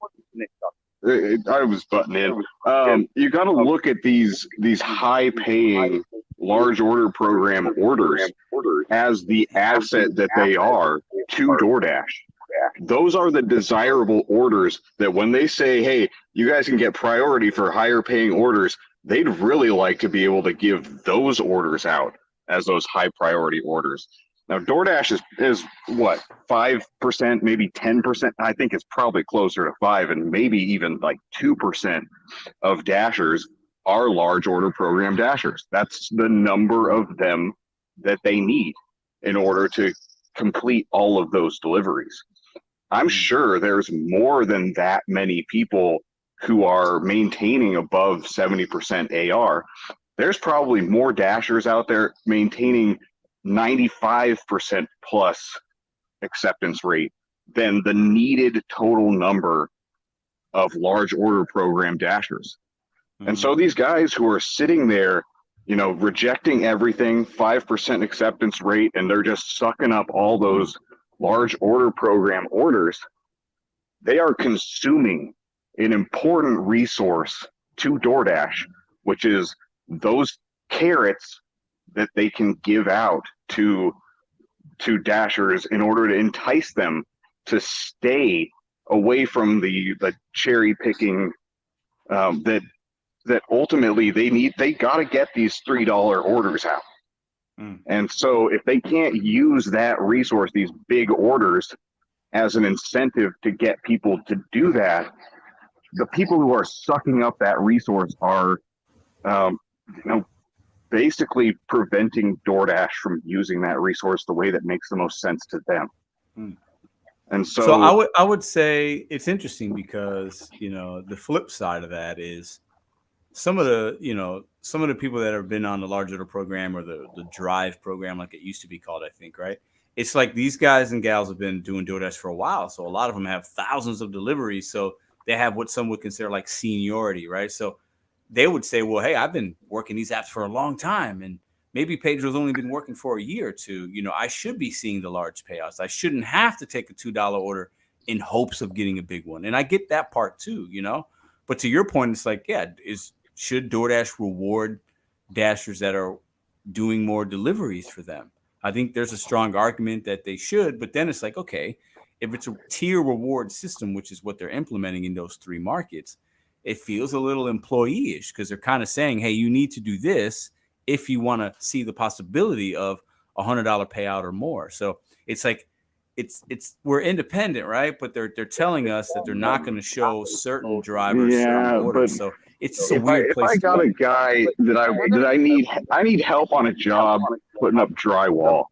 I was butting in. You got to look at these high-paying large order program orders as the asset that they are to DoorDash. Those are the desirable orders that when they say, hey, you guys can get priority for higher paying orders, they'd really like to be able to give those orders out as those high priority orders. Now, DoorDash is what, 5%, maybe 10%? I think it's probably closer to 5%, and maybe even like 2% of dashers are large order program dashers. That's the number of them that they need in order to complete all of those deliveries. I'm sure there's more than that many people who are maintaining above 70% AR. There's probably more dashers out there maintaining 95% plus acceptance rate than the needed total number of large order program dashers. And so these guys who are sitting there, rejecting everything, 5% acceptance rate, and they're just sucking up all those large order program orders, they are consuming an important resource to DoorDash, which is those carrots that they can give out to dashers in order to entice them to stay away from the cherry picking that ultimately they got to get these $3 orders out. And so if they can't use that resource, these big orders, as an incentive to get people to do that, the people who are sucking up that resource are basically preventing DoorDash from using that resource the way that makes the most sense to them. And so I would say it's interesting because, the flip side of that is some of the people that have been on the large order program or the drive program, like it used to be called, I think, right? It's like these guys and gals have been doing DoorDash for a while. So a lot of them have thousands of deliveries. So they have what some would consider like seniority, right? So they would say, well, hey, I've been working these apps for a long time, and maybe Pedro's only been working for a year or two. I should be seeing the large payouts. I shouldn't have to take a $2 order in hopes of getting a big one. And I get that part too, But to your point, it's like, should DoorDash reward dashers that are doing more deliveries for them? I think there's a strong argument that they should, but then it's like, okay, if it's a tier reward system, which is what they're implementing in those three markets, it feels a little employee-ish because they're kind of saying, hey, you need to do this if you want to see the possibility of $100 payout or more. So it's like, we're independent, right? But they're telling us that they're not going to show certain drivers certain orders. So it's a weird place. If I got a guy that I need help on a job putting up drywall,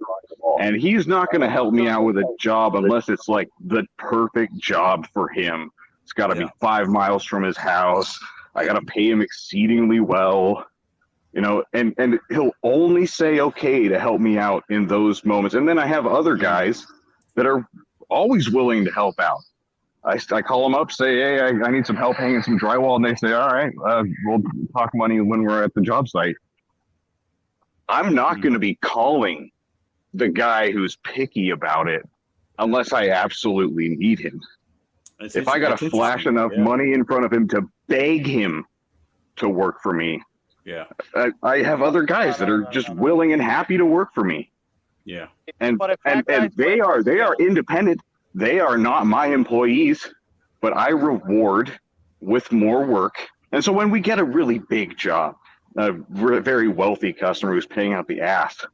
and he's not going to help me out with a job unless it's like the perfect job for him. It's got to be 5 miles from his house. I got to pay him exceedingly well, you know, and he'll only say okay to help me out in those moments. And then I have other guys that are always willing to help out. I call them up, say, hey, I need some help hanging some drywall, and they say, all right, we'll talk money when we're at the job site. I'm not going to be calling the guy who's picky about it unless I absolutely need him. If I got to flash enough money in front of him to beg him to work for me, I have other guys that are just willing and happy to work for me. Yeah, and they are independent. They are not my employees, but I reward with more work. And so when we get a really big job, a very wealthy customer who's paying out the ass,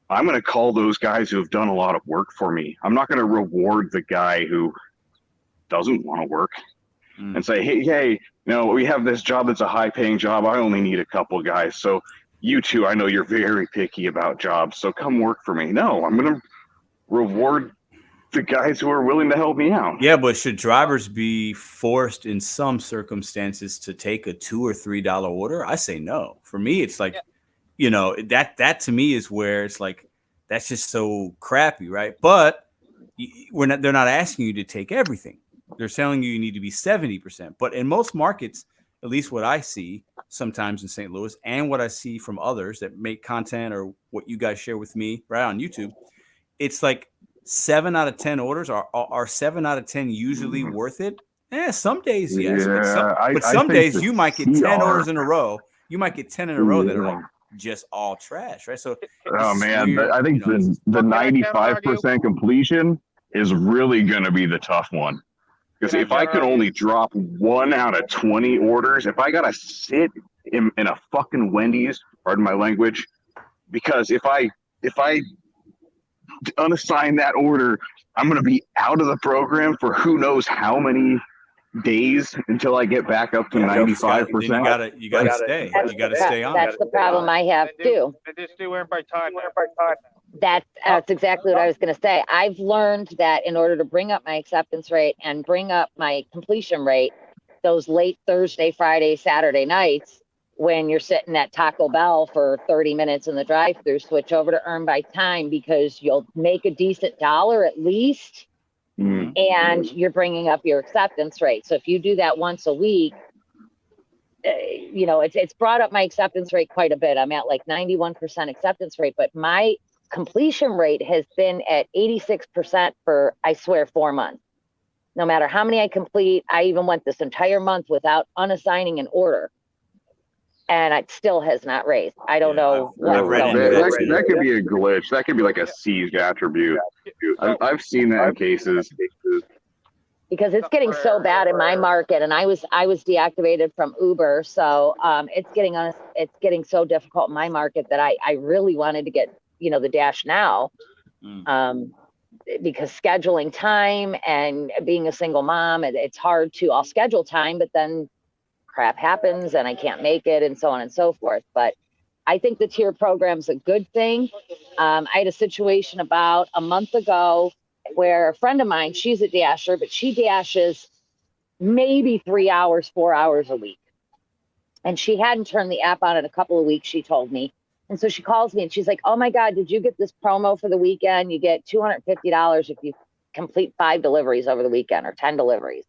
I'm going to call those guys who have done a lot of work for me. I'm not going to reward the guy who doesn't want to work and say, hey, we have this job that's a high-paying job. I only need a couple guys. So you two, I know you're very picky about jobs, so come work for me. No, I'm going to reward the guys who are willing to help me out. Yeah, but should drivers be forced in some circumstances to take a $2 or $3 order? I say no. For me, it's like, that to me is where it's like, that's just so crappy, right? But they're not asking you to take everything. They're telling you need to be 70%. But in most markets, at least what I see sometimes in St. Louis and what I see from others that make content or what you guys share with me right on YouTube, it's like 7 out of 10 orders are 7 out of 10 usually worth it? Some days, yes. But some days you might get 10 orders in a row. You might get 10 in a row that are like just all trash, right? So, I think the 95% completion is really going to be the tough one. Because if I could only drop 1 out of 20 orders, if I got to sit in a fucking Wendy's, pardon my language, because if I unassign that order, I'm going to be out of the program for who knows how many days until I get back up to 95%. You gotta stay. You gotta stay on. That's the problem I have too. Just do earn by time. That's exactly what I was going to say. I've learned that in order to bring up my acceptance rate and bring up my completion rate, those late Thursday, Friday, Saturday nights, when you're sitting at Taco Bell for 30 minutes in the drive-thru, switch over to earn by time, because you'll make a decent dollar at least, and you're bringing up your acceptance rate. So if you do that once a week, it's brought up my acceptance rate quite a bit. I'm at like 91% acceptance rate, but my completion rate has been at 86% for, I swear, 4 months. No matter how many I complete, I even went this entire month without unassigning an order, and it still has not raised. I don't know. That could be a glitch. That could be like a seized attribute. I've seen that in cases. Because it's getting so bad in my market, and I was deactivated from Uber, so it's getting so difficult in my market that I really wanted to get the Dash now, because scheduling time and being a single mom, it's hard to. I'll schedule time, but then crap happens and I can't make it, and so on and so forth. But I think the tier program's a good thing. I had a situation about a month ago where a friend of mine, she's a dasher, but she dashes maybe 3 hours, 4 hours a week. And she hadn't turned the app on in a couple of weeks, she told me. And so she calls me and she's like, oh my God, did you get this promo for the weekend? You get $250 if you complete 5 deliveries over the weekend, or 10 deliveries.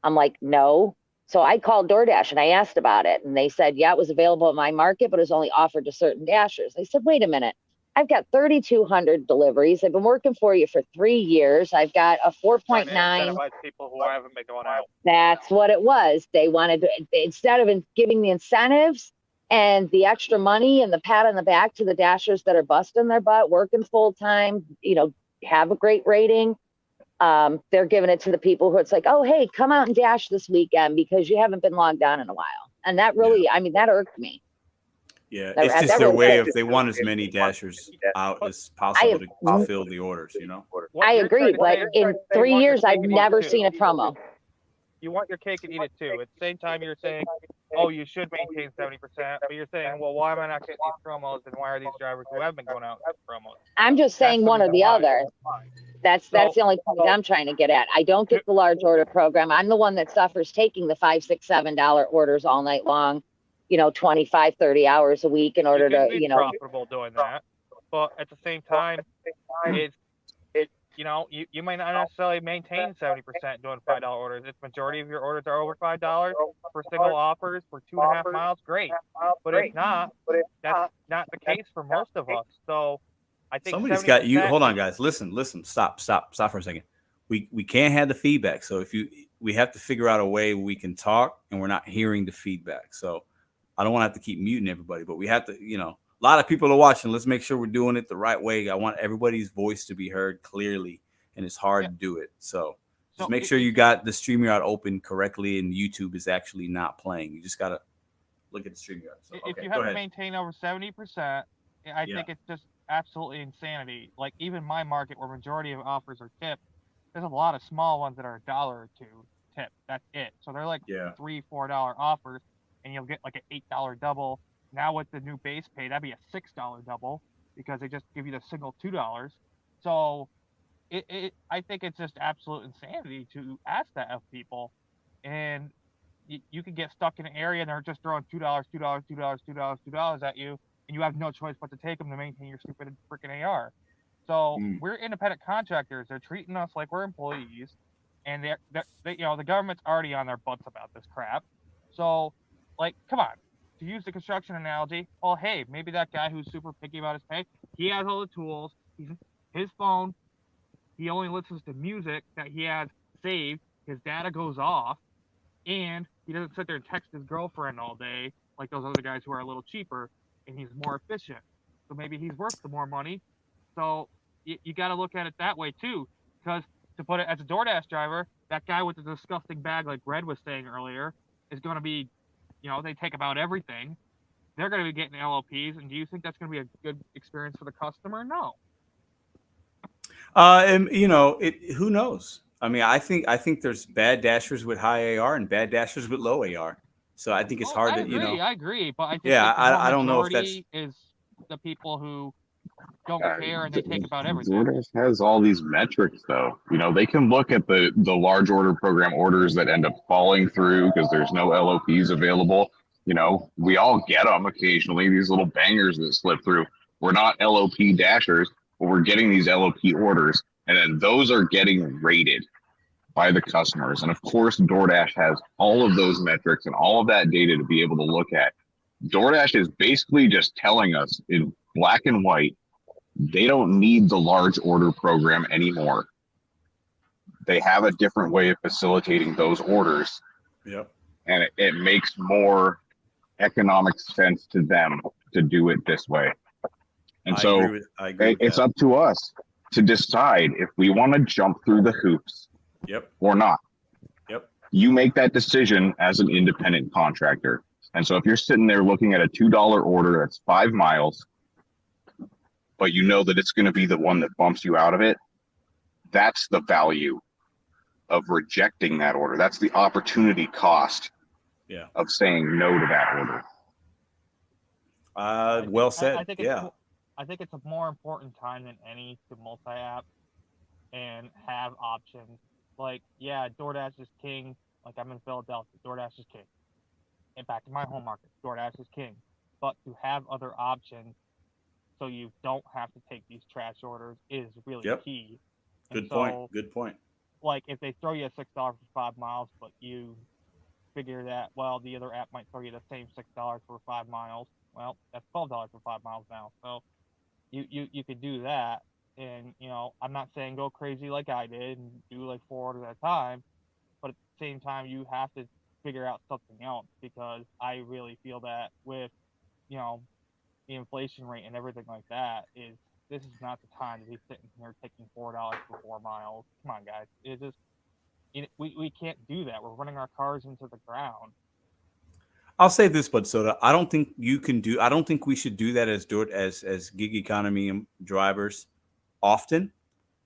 I'm like, no. So I called DoorDash and I asked about it. And they said, yeah, it was available in my market, but it was only offered to certain dashers. I said, wait a minute. I've got 3,200 deliveries. I've been working for you for 3 years. I've got a 4.9. People who haven't been going out. That's what it was. They wanted to, instead of giving the incentives and the extra money and the pat on the back to the dashers that are busting their butt, working full time, have a great rating. They're giving it to the people who it's like, oh, hey, come out and dash this weekend because you haven't been logged on in a while. And that really, that irked me. Yeah, it's just their way of, they want as many dashers out as possible to fulfill the orders, I agree, but in 3 years, I've never seen a promo. You want your cake and eat it too. At the same time, you're saying oh, you should maintain 70%, but you're saying, well, why am I not getting these promos, and why are these drivers who have been going out getting promos? I'm just saying one or the other. That's the only point I'm trying to get at. I don't get the large order program. I'm the one that suffers taking the $5, $6, $7 orders all night long, 25, 30 hours a week in order to, profitable doing that. But at the same time, it's you might not necessarily maintain 70% doing $5 orders. If majority of your orders are over $5 for single offers for 2.5 miles, great. But if not, that's not the case for most of us. So I think somebody's got you. Hold on, guys. Listen. Stop for a second. We can't have the feedback. So we have to figure out a way we can talk and we're not hearing the feedback. So I don't want to have to keep muting everybody, but we have to, a lot of people are watching. Let's make sure we're doing it the right way. I want everybody's voice to be heard clearly, and it's hard to do it. So just make sure you got the StreamYard open correctly, and YouTube is actually not playing. You just got to look at the StreamYard. So, if you have to maintain over 70%, I think it's just absolutely insanity. Like even my market, where majority of offers are tipped, there's a lot of small ones that are $1 or $2 tipped. That's it. So they're like $3, $4 offers, and you'll get like an $8 double. Now with the new base pay, that'd be a $6 double because they just give you the single $2. So I think it's just absolute insanity to ask that of people, and you can get stuck in an area and they're just throwing $2, $2, $2, $2, $2 at you, and you have no choice but to take them to maintain your stupid freaking AR. So we're independent contractors. They're treating us like we're employees, and they the government's already on their butts about this crap. So, like, come on. To use the construction analogy, well, hey, maybe that guy who's super picky about his pay, he has all the tools. His phone, he only listens to music that he has saved. His data goes off, and he doesn't sit there and text his girlfriend all day like those other guys who are a little cheaper, and he's more efficient. So maybe he's worth the more money. So you got to look at it that way too, because to put it as a DoorDash driver, that guy with the disgusting bag, like Red was saying earlier, is going to be, they take about everything. They're going to be getting LLPs, and do you think that's going to be a good experience for the customer? No. And who knows? I mean, I think there's bad dashers with high AR and bad dashers with low AR. So I think it's hard to, I agree, but I think I don't know if that's is the people who don't care and they take about everything. DoorDash has all these metrics, though. They can look at the large order program orders that end up falling through because there's no LOPs available. We all get them occasionally, these little bangers that slip through. We're not LOP dashers, but we're getting these LOP orders, and then those are getting rated by the customers. And of course, DoorDash has all of those metrics and all of that data to be able to look at. DoorDash is basically just telling us in black and white, they don't need the large order program anymore. They have a different way of facilitating those orders. Yep. And it makes more economic sense to them to do it this way. And I agree with it's up to us to decide if we want to jump through the hoops or not. Yep. You make that decision as an independent contractor. And so if you're sitting there looking at a $2 order that's 5 miles, but you know that it's going to be the one that bumps you out of it, that's the value of rejecting that order. That's the opportunity cost of saying no to that order. Well said. I think it's a more important time than any to multi-app and have options. Like, DoorDash is king. Like, I'm in Philadelphia, DoorDash is king. And back to my home market, DoorDash is king. But to have other options so you don't have to take these trash orders is really key. Good point. Like, if they throw you a $6 for 5 miles, but you figure that, well, the other app might throw you the same $6 for 5 miles. Well, that's $12 for 5 miles now. So you could do that. And, I'm not saying go crazy like I did and do like 4 orders at a time. But at the same time, you have to figure out something else, because I really feel that with, the inflation rate and everything like that, this is not the time to be sitting here taking $4 for 4 miles. Come on, guys. It just, we can't do that. We're running our cars into the ground. I'll say this, Bud Soda. I don't think we should do that as gig economy drivers often,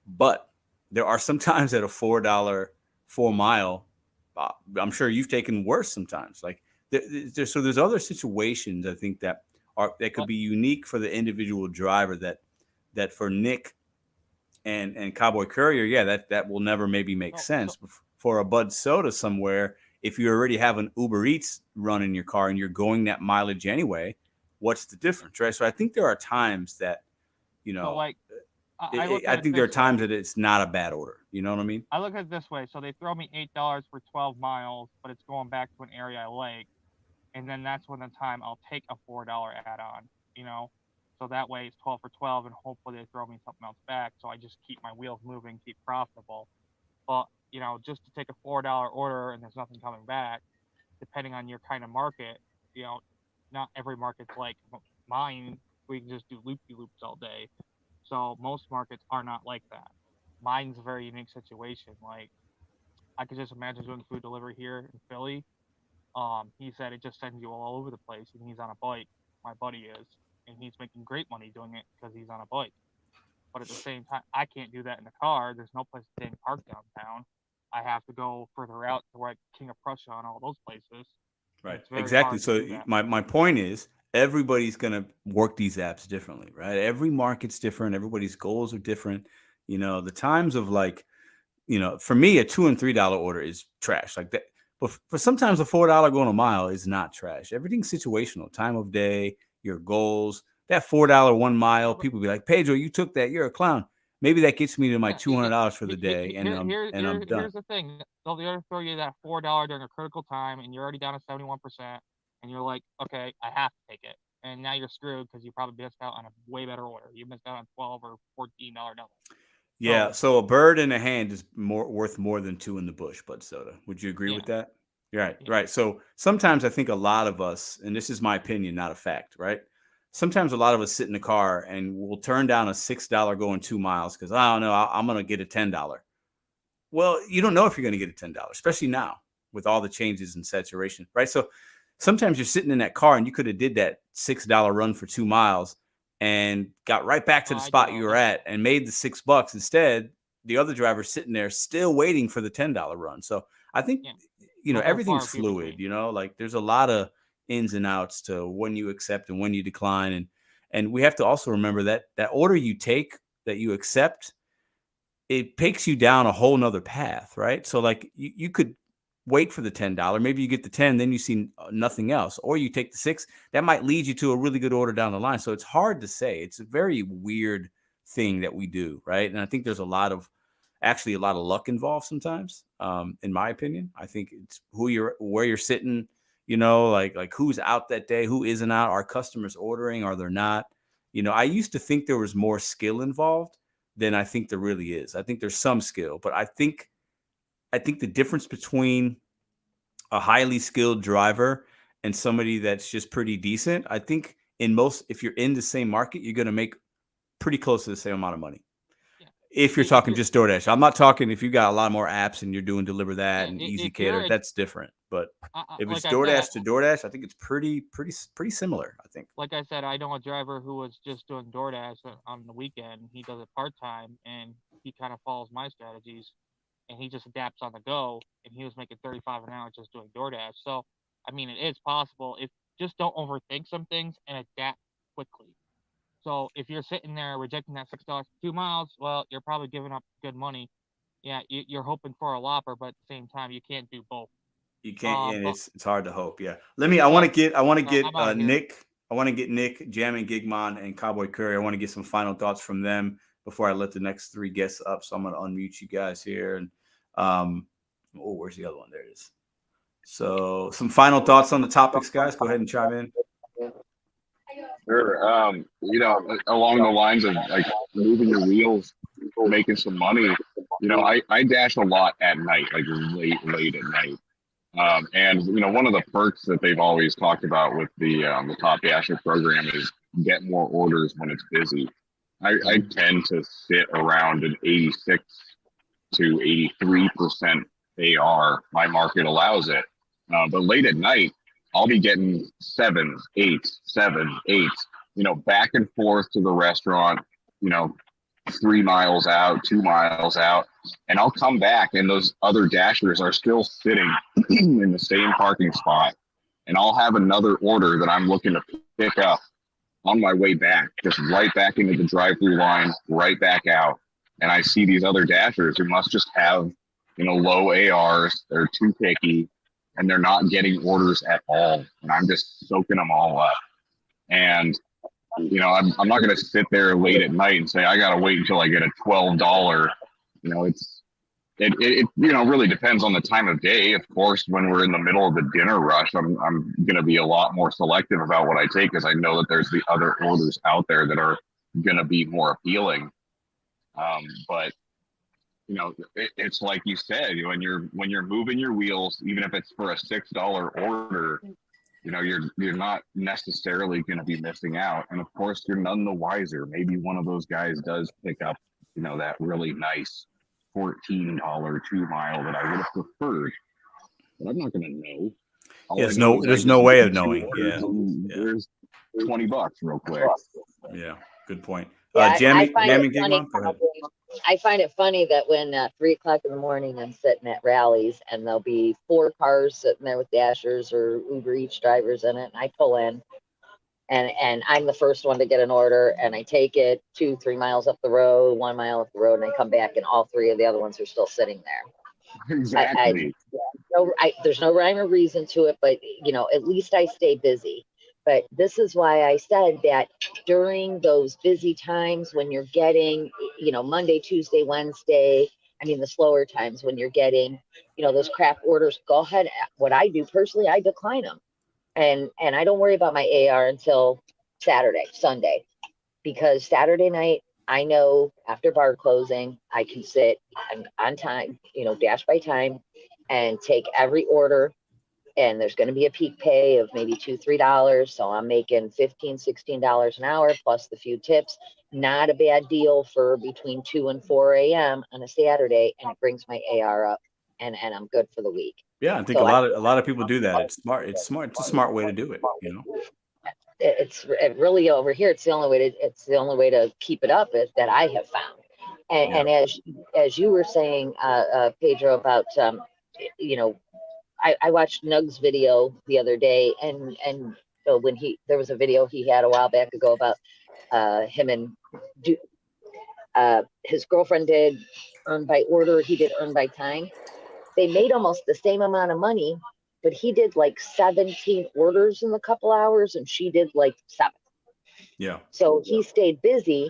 but there are some times at a $4 4 mile, I'm sure you've taken worse sometimes. Like, there's other situations I think that could be unique for the individual driver that for Nick and Cowboy Courier, yeah, that will never maybe make sense. But for a Bud Soda somewhere, if you already have an Uber Eats run in your car and you're going that mileage anyway, what's the difference, right? So I think there are times that, you know, So like, I think there are times that it's not a bad order. You know what I mean? I look at it this way. So they throw me $8 for 12 miles, but it's going back to an area I like. And then that's when the time I'll take a $4 add-on, you know? So that way it's 12 for 12, and hopefully they throw me something else back. So I just keep my wheels moving, keep profitable. But, you know, just to take a $4 order and there's nothing coming back, depending on your kind of market, you know, not every market's like mine. We can just do loop-de-loops all day. So most markets are not like that. Mine's a very unique situation. Like, I could just imagine doing food delivery here in Philly. He said it just sends you all over the place, and he's on a bike. My buddy is, and he's making great money doing it because he's on a bike. But at the same time, I can't do that in the car. There's no place to park downtown. I have to go further out to like King of Prussia and all those places. Right. Exactly. So my point is, everybody's going to work these apps differently, right? Every market's different. Everybody's goals are different. You know, the times of like, you know, for me, a $2 and $3 order is trash like that. But for sometimes a $4 going a mile is not trash. Everything's situational. Time of day, your goals. That $4 1 mile, people be like, Pedro, you took that. You're a clown. Maybe that gets me to my $200 for the day, and I'm done. Here's the thing: they'll throw you that $4 during a critical time, and you're already down to 71%, and you're like, okay, I have to take it, and now you're screwed because you probably missed out on a way better order. You missed out on $12 or $14 double. Yeah, so a bird in the hand is worth more than two in the bush, Bud Soda. Would you agree with that? Right, right. So sometimes I think a lot of us, and this is my opinion, not a fact, right? Sometimes a lot of us sit in the car and we'll turn down a $6 going 2 miles because I don't know, I'm going to get a $10. Well, you don't know if you're going to get a $10, especially now with all the changes in saturation, right? So sometimes you're sitting in that car and you could have did that $6 run for 2 miles and got right back to the spot you were at and made the $6. Instead, the other driver's sitting there still waiting for the $10 run. So I think, you know, everything's fluid, you know, like there's a lot of ins and outs to when you accept and when you decline. And we have to also remember that order you take, that you accept, it takes you down a whole nother path, right? So like you could wait for the $10. Maybe you get the 10, then you see nothing else, or you take the 6. That might lead you to a really good order down the line. So it's hard to say. It's a very weird thing that we do, right? And I think there's a lot of luck involved sometimes. In my opinion, I think it's where you're sitting, you know, like who's out that day, who isn't out. Are customers ordering? Are they not? You know, I used to think there was more skill involved than I think there really is. I think there's some skill, but I think the difference between a highly skilled driver and somebody that's just pretty decent, I think if you're in the same market, you're going to make pretty close to the same amount of money. Yeah. If you're talking just DoorDash. I'm not talking if you got a lot more apps and you're doing Deliver That and Easy Cater, that's different. But if it's DoorDash to DoorDash, I think it's pretty similar, I think. Like I said, I know a driver who was just doing DoorDash on the weekend. He does it part-time, and he kind of follows my strategies. And he just adapts on the go, and he was making $35 an hour just doing DoorDash. So, I mean, it is possible. If just don't overthink some things and adapt quickly. So, if you're sitting there rejecting that $6 for 2 miles, well, you're probably giving up good money. Yeah, you're hoping for a Whopper, but at the same time, you can't do both. You can't, and it's hard to hope. Yeah. I want to get Nick. I want to get Nick, Jammin' Gigmon, and Cowboy Curry. I want to get some final thoughts from them before I let the next 3 guests up. So I'm going to unmute you guys here. And where's the other one? There it is. So some final thoughts on the topics, guys. Go ahead and chime in. Sure. You know, along the lines of like moving your wheels, making some money, you know, I dash a lot at night, like late at night. And, you know, one of the perks that they've always talked about with the Top Dasher program is get more orders when it's busy. I tend to sit around an 86 to 83% AR. My market allows it. But late at night, I'll be getting 7, 8, 7, 8, you know, back and forth to the restaurant, you know, 3 miles out, 2 miles out. And I'll come back and those other dashers are still sitting in the same parking spot. and I'll have another order that I'm looking to pick up on my way back, just right back into the drive-through line, right back out. And I see these other dashers who must just have, low ARs. They're too picky, and they're not getting orders at all. And I'm just soaking them all up. And, I'm not going to sit there late at night and say, I got to wait until I get a $12. It really depends on the time of day. Of course, when we're in the middle of the dinner rush, I'm going to be a lot more selective about what I take, because I know that there's the other orders out there that are going to be more appealing. But it's like you said, when you're moving your wheels, even if it's for a $6 order, you're not necessarily going to be missing out. And of course, you're none the wiser. Maybe one of those guys does pick up, that really nice $14 2-mile that I would have preferred, but I'm not going to know. There's no way of knowing. Yeah. There's $20 real quick. Yeah. Good point. Yeah, Jamie, I find it funny that when 3 o'clock in the morning I'm sitting at rallies and there'll be 4 cars sitting there with dashers or Uber Eats drivers in it, and I pull in and I'm the first one to get an order, and I take it 2-3 miles up the road, 1 mile up the road, and I come back and all 3 of the other ones are still sitting there. Exactly. There's no rhyme or reason to it, but at least I stay busy. But this is why I said that during those busy times when you're getting, Monday, Tuesday, Wednesday, the slower times when you're getting, those crap orders, go ahead. What I do personally, I decline them. And I don't worry about my AR until Sunday, because Saturday night, I know after bar closing, I can sit on time, dash by time, and take every order. And there's going to be a peak pay of maybe $2-3. So I'm making $15-16 an hour plus the few tips. Not a bad deal for between 2 and 4 a.m. on a Saturday. And it brings my AR up, and I'm good for the week. Yeah, I think a lot of people do that. It's smart. It's a smart way to do it. It's really over here. It's the only way to keep it up that I have found. And as you were saying, Pedro, about I watched Nug's video the other day, and when there was a video he had a while back ago about him and his girlfriend did earn by order, he did earn by time. They made almost the same amount of money, but he did like 17 orders in a couple hours, and she did like 7. Yeah. So he stayed busy,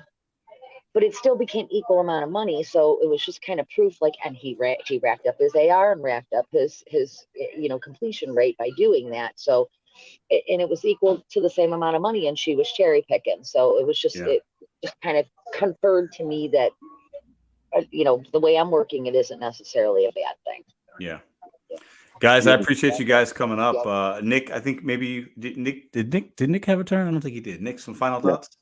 but it still became equal amount of money. So it was just kind of proof, and he racked up his AR and racked up his completion rate by doing that. So, and it was equal to the same amount of money, and she was cherry picking. So it was just, it just kind of conferred to me that, the way I'm working, it isn't necessarily a bad thing. Yeah. Guys, I appreciate you guys coming up. Nick, I think maybe did Nick have a turn? I don't think he did. Nick, some final thoughts?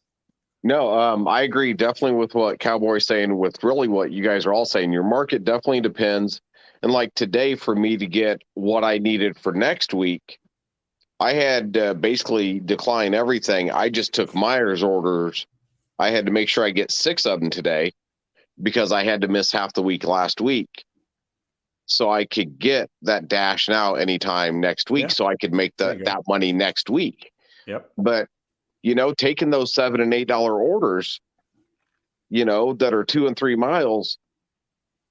No, I agree definitely with what Cowboy's saying, with really what you guys are all saying. Your market definitely depends. And like today, for me to get what I needed for next week, I had basically declined everything. I just took Myers orders. I had to make sure I get 6 of them today, because I had to miss half the week last week. So I could get that dash now anytime next week, so I could make that money next week. Yep. But taking those $7 and $8 orders, that are 2 and 3 miles,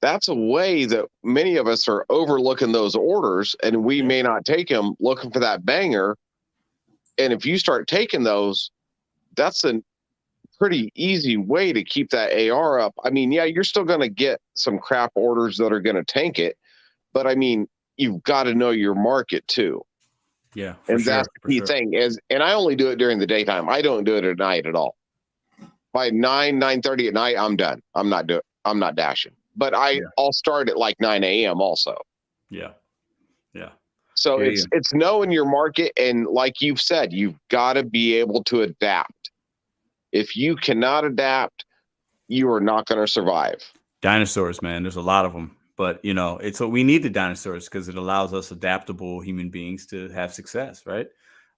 that's a way that many of us are overlooking those orders, and we may not take them, looking for that banger. And if you start taking those, that's a pretty easy way to keep that AR up. You're still going to get some crap orders that are going to tank it, but you've got to know your market too. Yeah. And that's the key thing is, and I only do it during the daytime. I don't do it at night at all. By 9:30 at night, I'm done. I'm not dashing, but I'll start at like 9 a.m. also. Yeah. Yeah. So it's knowing your market. And like you've said, you've got to be able to adapt. If you cannot adapt, you are not going to survive. Dinosaurs, man. There's a lot of them. But, it's what we need, the dinosaurs, because it allows us adaptable human beings to have success, right?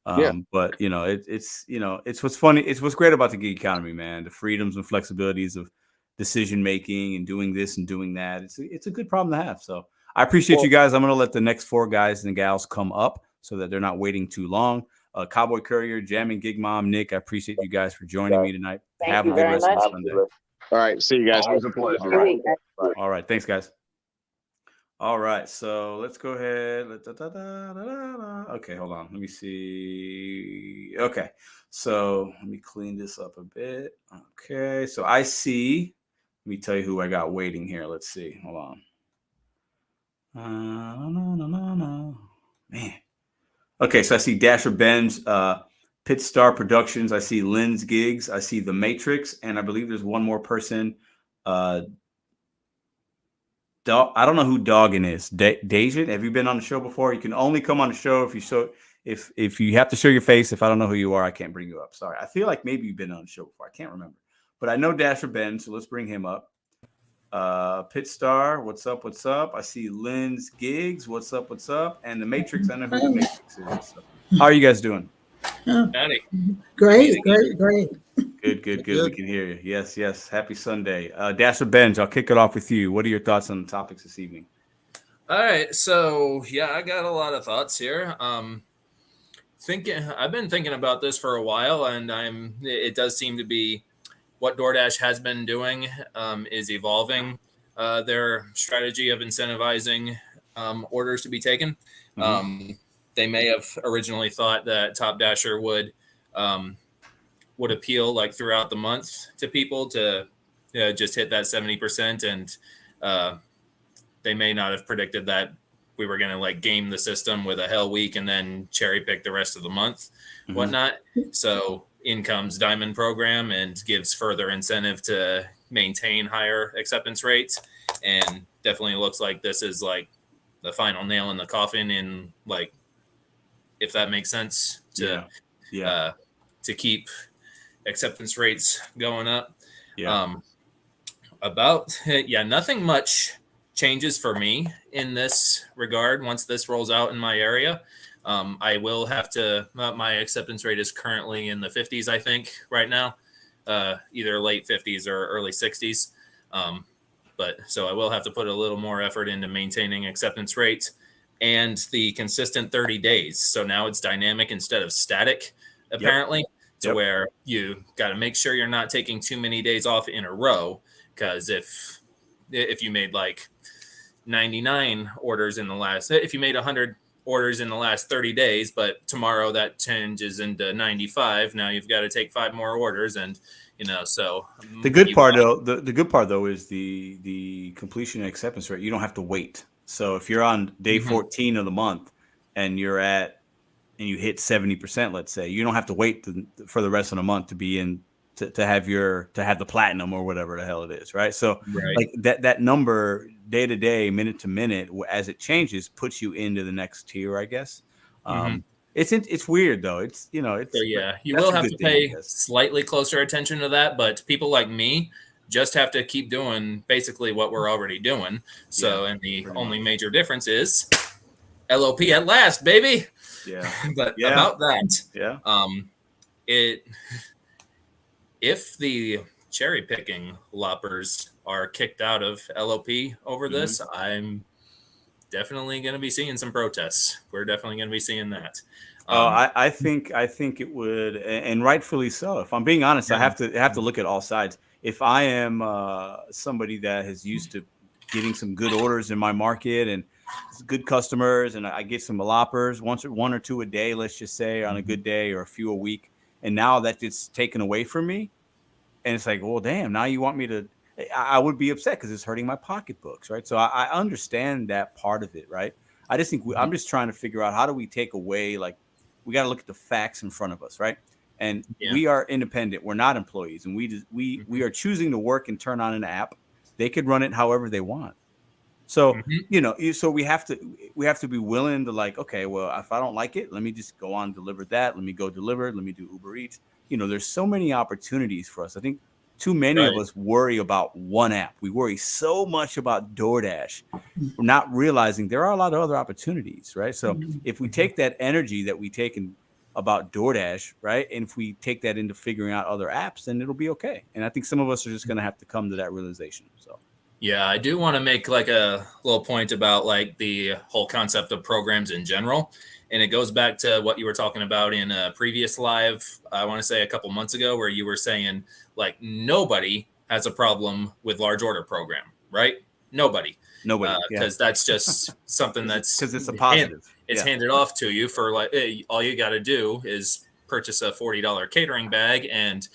But, it's what's funny. It's what's great about the gig economy, man. The freedoms and flexibilities of decision making and doing this and doing that. It's a good problem to have. So I appreciate you guys. I'm going to let the next 4 guys and gals come up so that they're not waiting too long. Cowboy Courier, Jam and Gig Mom, Nick, I appreciate you guys for joining me tonight. Have a good rest of the Sunday. All right. See you guys. Always a pleasure. Bye. All right. Thanks, guys. All right. So let's go ahead. Okay, hold on. Let me see. Okay. So let me clean this up a bit. Okay. So I see. Let me tell you who I got waiting here. Let's see. Hold on. Man. Okay. So I see Dasher Benz, Pit Star Productions. I see Lynn's Gigs. I see The Matrix. And I believe there's one more person. I don't know who Doggin is. Dejan, have you been on the show before? You can only come on the show if you have to show your face. If I don't know who you are, I can't bring you up. Sorry. I feel like maybe you've been on the show before. I can't remember. But I know Dasher Ben, so let's bring him up. Pit Star, what's up? What's up? I see Lynn's Gigs. What's up? What's up? And The Matrix. I know who The Matrix is. So. How are you guys doing? Great. Good. We can hear you. Yes. Happy Sunday. Dasher Benj, I'll kick it off with you. What are your thoughts on the topics this evening? All right. So, yeah, I got a lot of thoughts here. I've been thinking about this for a while, and it does seem to be what DoorDash has been doing is evolving their strategy of incentivizing orders to be taken. They may have originally thought that Top Dasher would appeal like throughout the month to people to just hit that 70%. And they may not have predicted that we were going to like game the system with a hell week and then cherry pick the rest of the month, whatnot. So in comes Diamond program and gives further incentive to maintain higher acceptance rates. And definitely looks like this is like the final nail in the coffin in like, if that makes sense to keep acceptance rates going up. Nothing much changes for me in this regard once this rolls out in my area. I will have to, my acceptance rate is currently in the 50s, I think, right now, either late 50s or early 60s. But so I will have to put a little more effort into maintaining acceptance rates and the consistent 30 days. So now it's dynamic instead of static, apparently, to where you got to make sure you're not taking too many days off in a row. Because if you made like 99 orders in the last, if you made 100 orders in the last 30 days, but tomorrow that changes into 95, now you've got to take 5 more orders. And, so the good part though, is the completion and acceptance rate. You don't have to wait. So if you're on day 14 of the month and you hit 70%, let's say, you don't have to wait for the rest of the month to be in to have the platinum or whatever the hell it is, right? So like that number day to day, minute to minute, as it changes, puts you into the next tier, I guess. It's weird though. You will have to pay slightly closer attention to that, but people like me just have to keep doing basically what we're already doing. So, and the only major difference is LOP at last, baby. Yeah. But about that, if the cherry picking loppers are kicked out of LOP over this, I'm definitely going to be seeing some protests. We're definitely going to be seeing that. I think it would, and rightfully so. If I'm being honest, I have to look at all sides. If I am somebody that is used to getting some good orders in my market and good customers, and I get some loppers, one or two a day, let's just say, on a good day, or a few a week, and now that it's taken away from me, and it's like, well, damn, now you want me to, I would be upset because it's hurting my pocketbooks, right? So I understand that part of it, right? I just think I'm just trying to figure out, how do we take away, like, we got to look at the facts in front of us, right? And we are independent. We're not employees, and we are choosing to work and turn on an app. They could run it however they want. So so we have to be willing to, like, okay, well, if I don't like it, let me just go on and deliver that. Let me go deliver. Let me do Uber Eats. There's so many opportunities for us. I think too many of us worry about one app. We worry so much about DoorDash, not realizing there are a lot of other opportunities, right? So if we take that energy that we take about DoorDash, right, and if we take that into figuring out other apps, then it'll be okay. And I think some of us are just going to have to come to that realization. So Yeah, I do want to make like a little point about like the whole concept of programs in general. And it goes back to what you were talking about in a previous live, I want to say a couple months ago, where you were saying like nobody has a problem with large order program, right? Nobody. Nobody. Because that's just something that's because it's a positive. It's handed off to you for like, hey, all you got to do is purchase a $40 catering bag and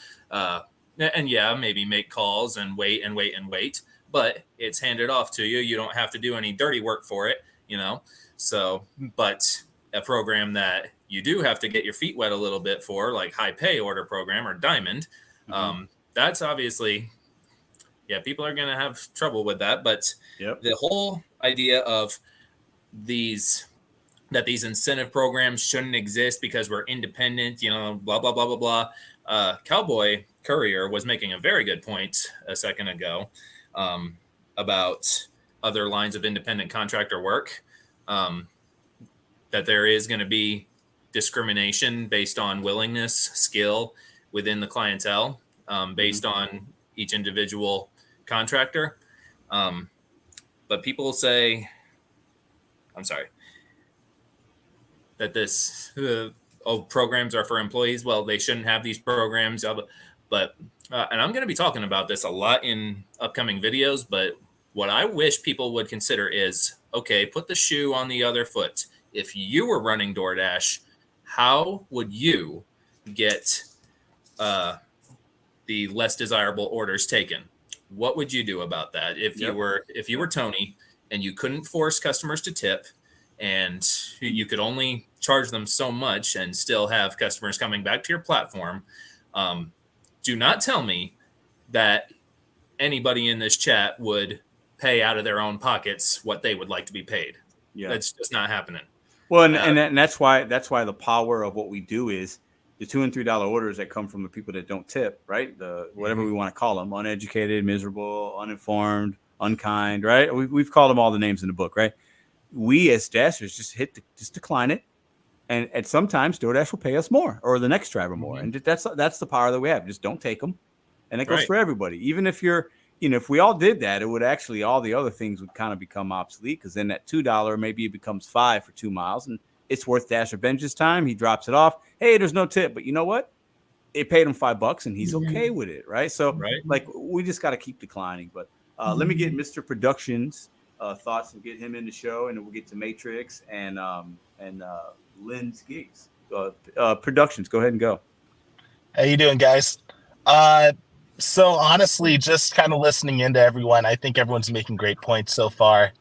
yeah, maybe make calls and wait and wait and wait. But it's handed off to you. You don't have to do any dirty work for it, you know? So, but a program that you do have to get your feet wet a little bit for, like high pay order program or diamond, that's obviously, yeah, people are going to have trouble with that. But the whole idea of these incentive programs shouldn't exist because we're independent, you know, blah, blah, blah, blah, blah. Cowboy Courier was making a very good point a second ago. About other lines of independent contractor work, that there is going to be discrimination based on willingness, skill within the clientele, based on each individual contractor. But people say, I'm sorry, that this programs are for employees. Well, they shouldn't have these programs, but and I'm going to be talking about this a lot in upcoming videos, but what I wish people would consider is, okay, put the shoe on the other foot. If you were running DoorDash, how would you get the less desirable orders taken? What would you do about that? If you were Tony and you couldn't force customers to tip and you could only charge them so much and still have customers coming back to your platform, do not tell me that anybody in this chat would pay out of their own pockets what they would like to be paid. Yeah, that's just not happening. Well, and that's why the power of what we do is the $2 and $3 orders that come from the people that don't tip, right? The whatever we want to call them, uneducated, miserable, uninformed, unkind, right? We've called them all the names in the book, right? We as dashers just decline it. And sometimes DoorDash will pay us more or the next driver more. And that's the power that we have. Just don't take them. And it goes for everybody. Even if you're, if we all did that, it would actually, all the other things would kind of become obsolete because then that $2, maybe it becomes $5 for 2 miles. And it's worth Dasher Benj's time. He drops it off. Hey, there's no tip. But you know what? It paid him $5 and he's okay with it. Right. So like we just got to keep declining. But let me get Mr. Productions thoughts and get him in the show. And then we'll get to Matrix and Lynn's gigs. Productions, go ahead and go. How you doing, guys? So honestly, just kind of listening into everyone, I think everyone's making great points so far.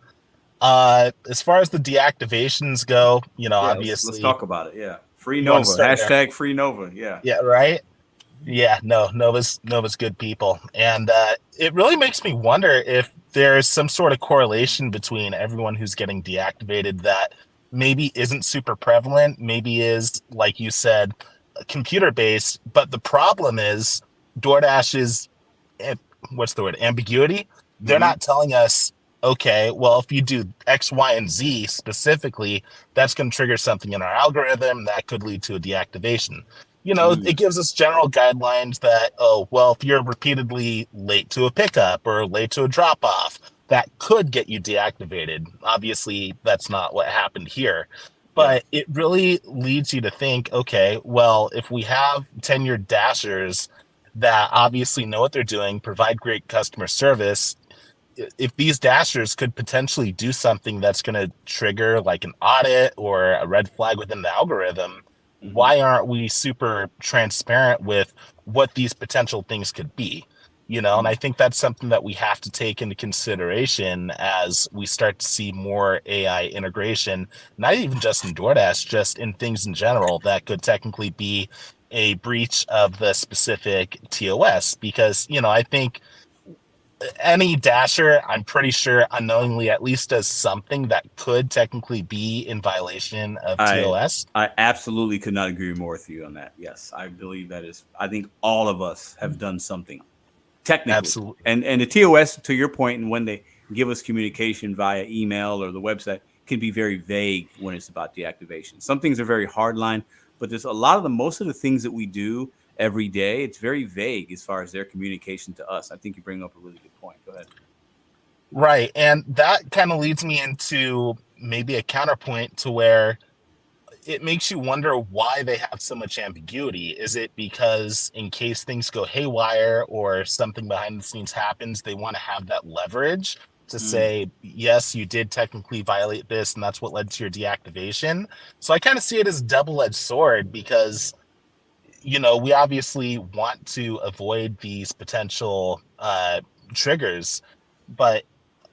As far as the deactivations go, obviously, let's talk about it. Yeah, free Nova, hashtag free Nova. Yeah, right. Yeah, Nova's good people, and it really makes me wonder if there's some sort of correlation between everyone who's getting deactivated that maybe isn't super prevalent, maybe is, like you said, computer based, but the problem is DoorDash is, what's the word, ambiguity. They're not telling us, okay, well, if you do X, Y, and Z specifically, that's going to trigger something in our algorithm that could lead to a deactivation. It gives us general guidelines that, if you're repeatedly late to a pickup or late to a drop off, that could get you deactivated. Obviously, that's not what happened here. But it really leads you to think, okay, well, if we have tenured dashers that obviously know what they're doing, provide great customer service, if these dashers could potentially do something that's going to trigger like an audit or a red flag within the algorithm, why aren't we super transparent with what these potential things could be? And I think that's something that we have to take into consideration as we start to see more AI integration, not even just in DoorDash, just in things in general that could technically be a breach of the specific TOS. Because, I think any dasher, I'm pretty sure unknowingly at least does something that could technically be in violation of TOS. I absolutely could not agree more with you on that. Yes, I believe that is. I think all of us have done something. Technically. Absolutely. And the TOS, to your point, and when they give us communication via email or the website, can be very vague when it's about deactivation. Some things are very hardline, but there's a lot of most of the things that we do every day, it's very vague as far as their communication to us. I think you bring up a really good point. Go ahead. Right. And that kind of leads me into maybe a counterpoint to where it makes you wonder why they have so much ambiguity. Is it because in case things go haywire or something behind the scenes happens, they want to have that leverage to say, yes, you did technically violate this, and that's what led to your deactivation? So I kind of see it as a double-edged sword because, you know, we obviously want to avoid these potential triggers, but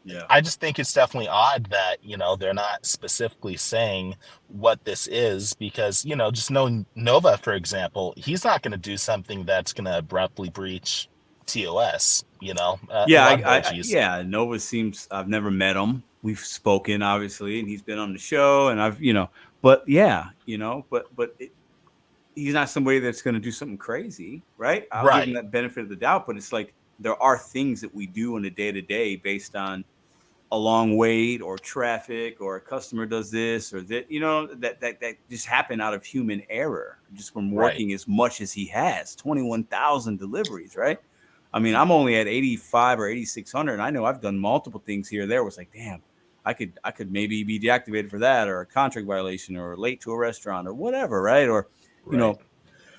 Yeah. I just think it's definitely odd that, you know, they're not specifically saying what this is because, you know, just knowing Nova, for example, he's not going to do something that's going to abruptly breach TOS, you know, a Yeah, lot of OGs. yeah. Nova seems. I've never met him. We've spoken, obviously, and he's been on the show, and I've, but yeah, he's not somebody that's going to do something crazy, right? I'll give him Right. that benefit of the doubt, but it's like there are things that we do on a day to day based on a long wait or traffic or a customer does this or that, that just happen out of human error, just from Right. working as much as he has, 21,000 deliveries, right? I mean, I'm only at 85 or 8,600, and I know I've done multiple things here or there. It was like, damn, I could maybe be deactivated for that, or a contract violation, or late to a restaurant, or whatever, right? Or, Right.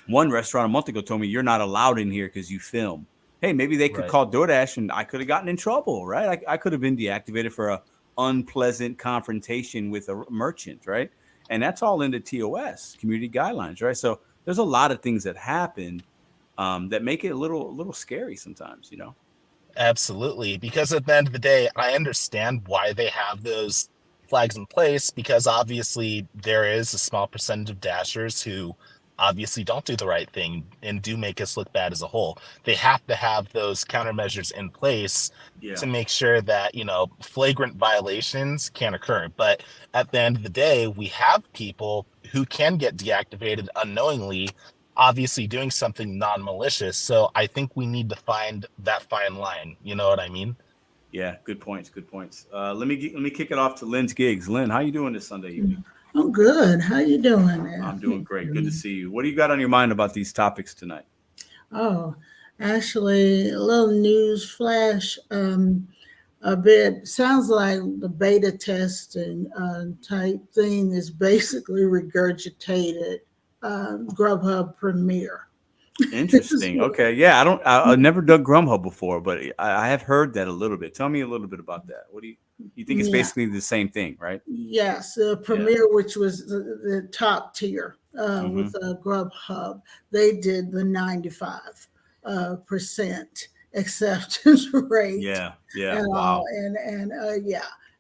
one restaurant a month ago told me you're not allowed in here because you film. Hey, maybe they could Right. call DoorDash and I could have gotten in trouble, right? I could have been deactivated for a unpleasant confrontation with a merchant, right? And that's all in the TOS community guidelines, right? So there's a lot of things that happen that make it a little scary sometimes, Absolutely. Because at the end of the day, I understand why they have those flags in place because obviously there is a small percentage of dashers who obviously don't do the right thing and do make us look bad as a whole. They have to have those countermeasures in place Yeah. to make sure that, you know, flagrant violations can't occur. But at the end of the day, we have people who can get deactivated unknowingly, obviously doing something non-malicious. So I think we need to find that fine line. You know what I mean? Yeah, good points. Good points. Let me kick it off to Lynn's gigs. Lynn, how you doing this Sunday evening? I'm good. How you doing there? I'm doing great. Good to see you. What do you got on your mind about these topics tonight? Oh, actually, a little news flash. A bit sounds like the beta testing type thing is basically regurgitated Grubhub Premiere. Interesting. Okay. Yeah, I've never done Grubhub before, but I have heard that a little bit. Tell me a little bit about that. What do you think it's Yeah. basically the same thing, right? Yes, Premiere, which was the top tier with Grubhub, they did the 95% acceptance rate. Yeah. And Wow.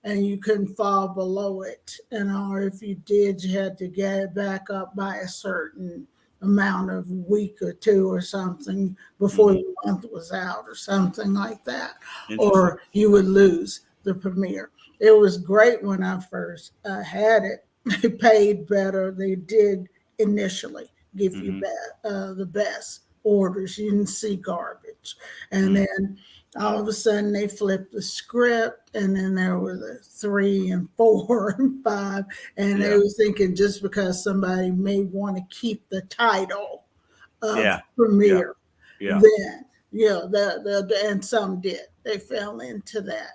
and you couldn't fall below it. And or if you did, you had to get it back up by a certain amount of week or two or something before the month was out or something like that, or you would lose the Premiere. It was great when I first had it. They paid better. They did initially give you the best orders. You didn't see garbage. And then all of a sudden they flipped the script, and then there was a 3 and 4 and 5. And they was thinking just because somebody may want to keep the title of Premiere, then, and some did. They fell into that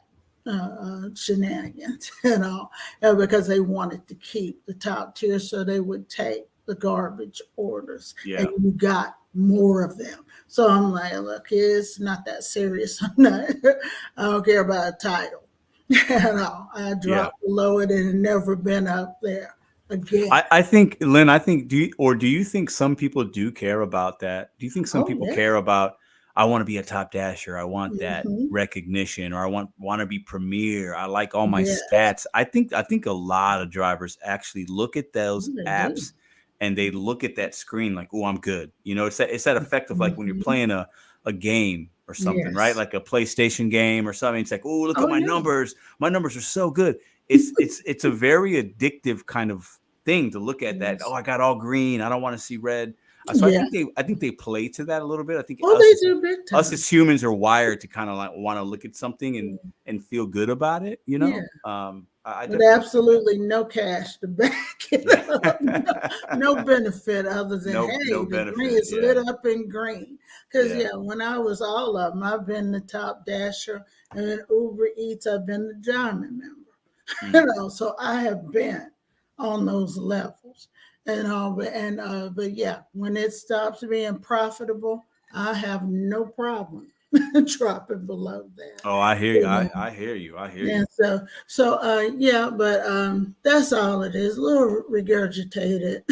shenanigans, because they wanted to keep the top tier, so they would take the garbage orders, and you got more of them. So I'm like, look, it's not that serious. I don't care about a title. I dropped below it and never been up there again. I think, Lynn, do you think some people do care about that? Do you think some people care about, I want to be a top dasher, I want that recognition, or I want to be Premier, I like all my stats? I think a lot of drivers actually look at those apps and they look at that screen like, oh, I'm good. It's that effect of like when you're playing a game or something, right? Like a PlayStation game or something. It's like, oh, look at my numbers. My numbers are so good. It's a very addictive kind of thing to look at that. Oh, I got all green. I don't want to see red. So Yeah. I think they play to that a little bit. I think Oh, they do big time. us as humans are wired to kind of like want to look at something and feel good about it, you know. Yeah. I But definitely absolutely no cash to back it up. No benefit other than, no hey, the benefit. green is lit up in green. Because, Yeah. when I was all of them, I've been the top dasher, and then Uber Eats, I've been the diamond member. So I have been on those levels. But yeah, when it stops being profitable, I have no problem dropping below that. Oh, I hear you. I hear you. I hear you. And but that's all it is. A little regurgitated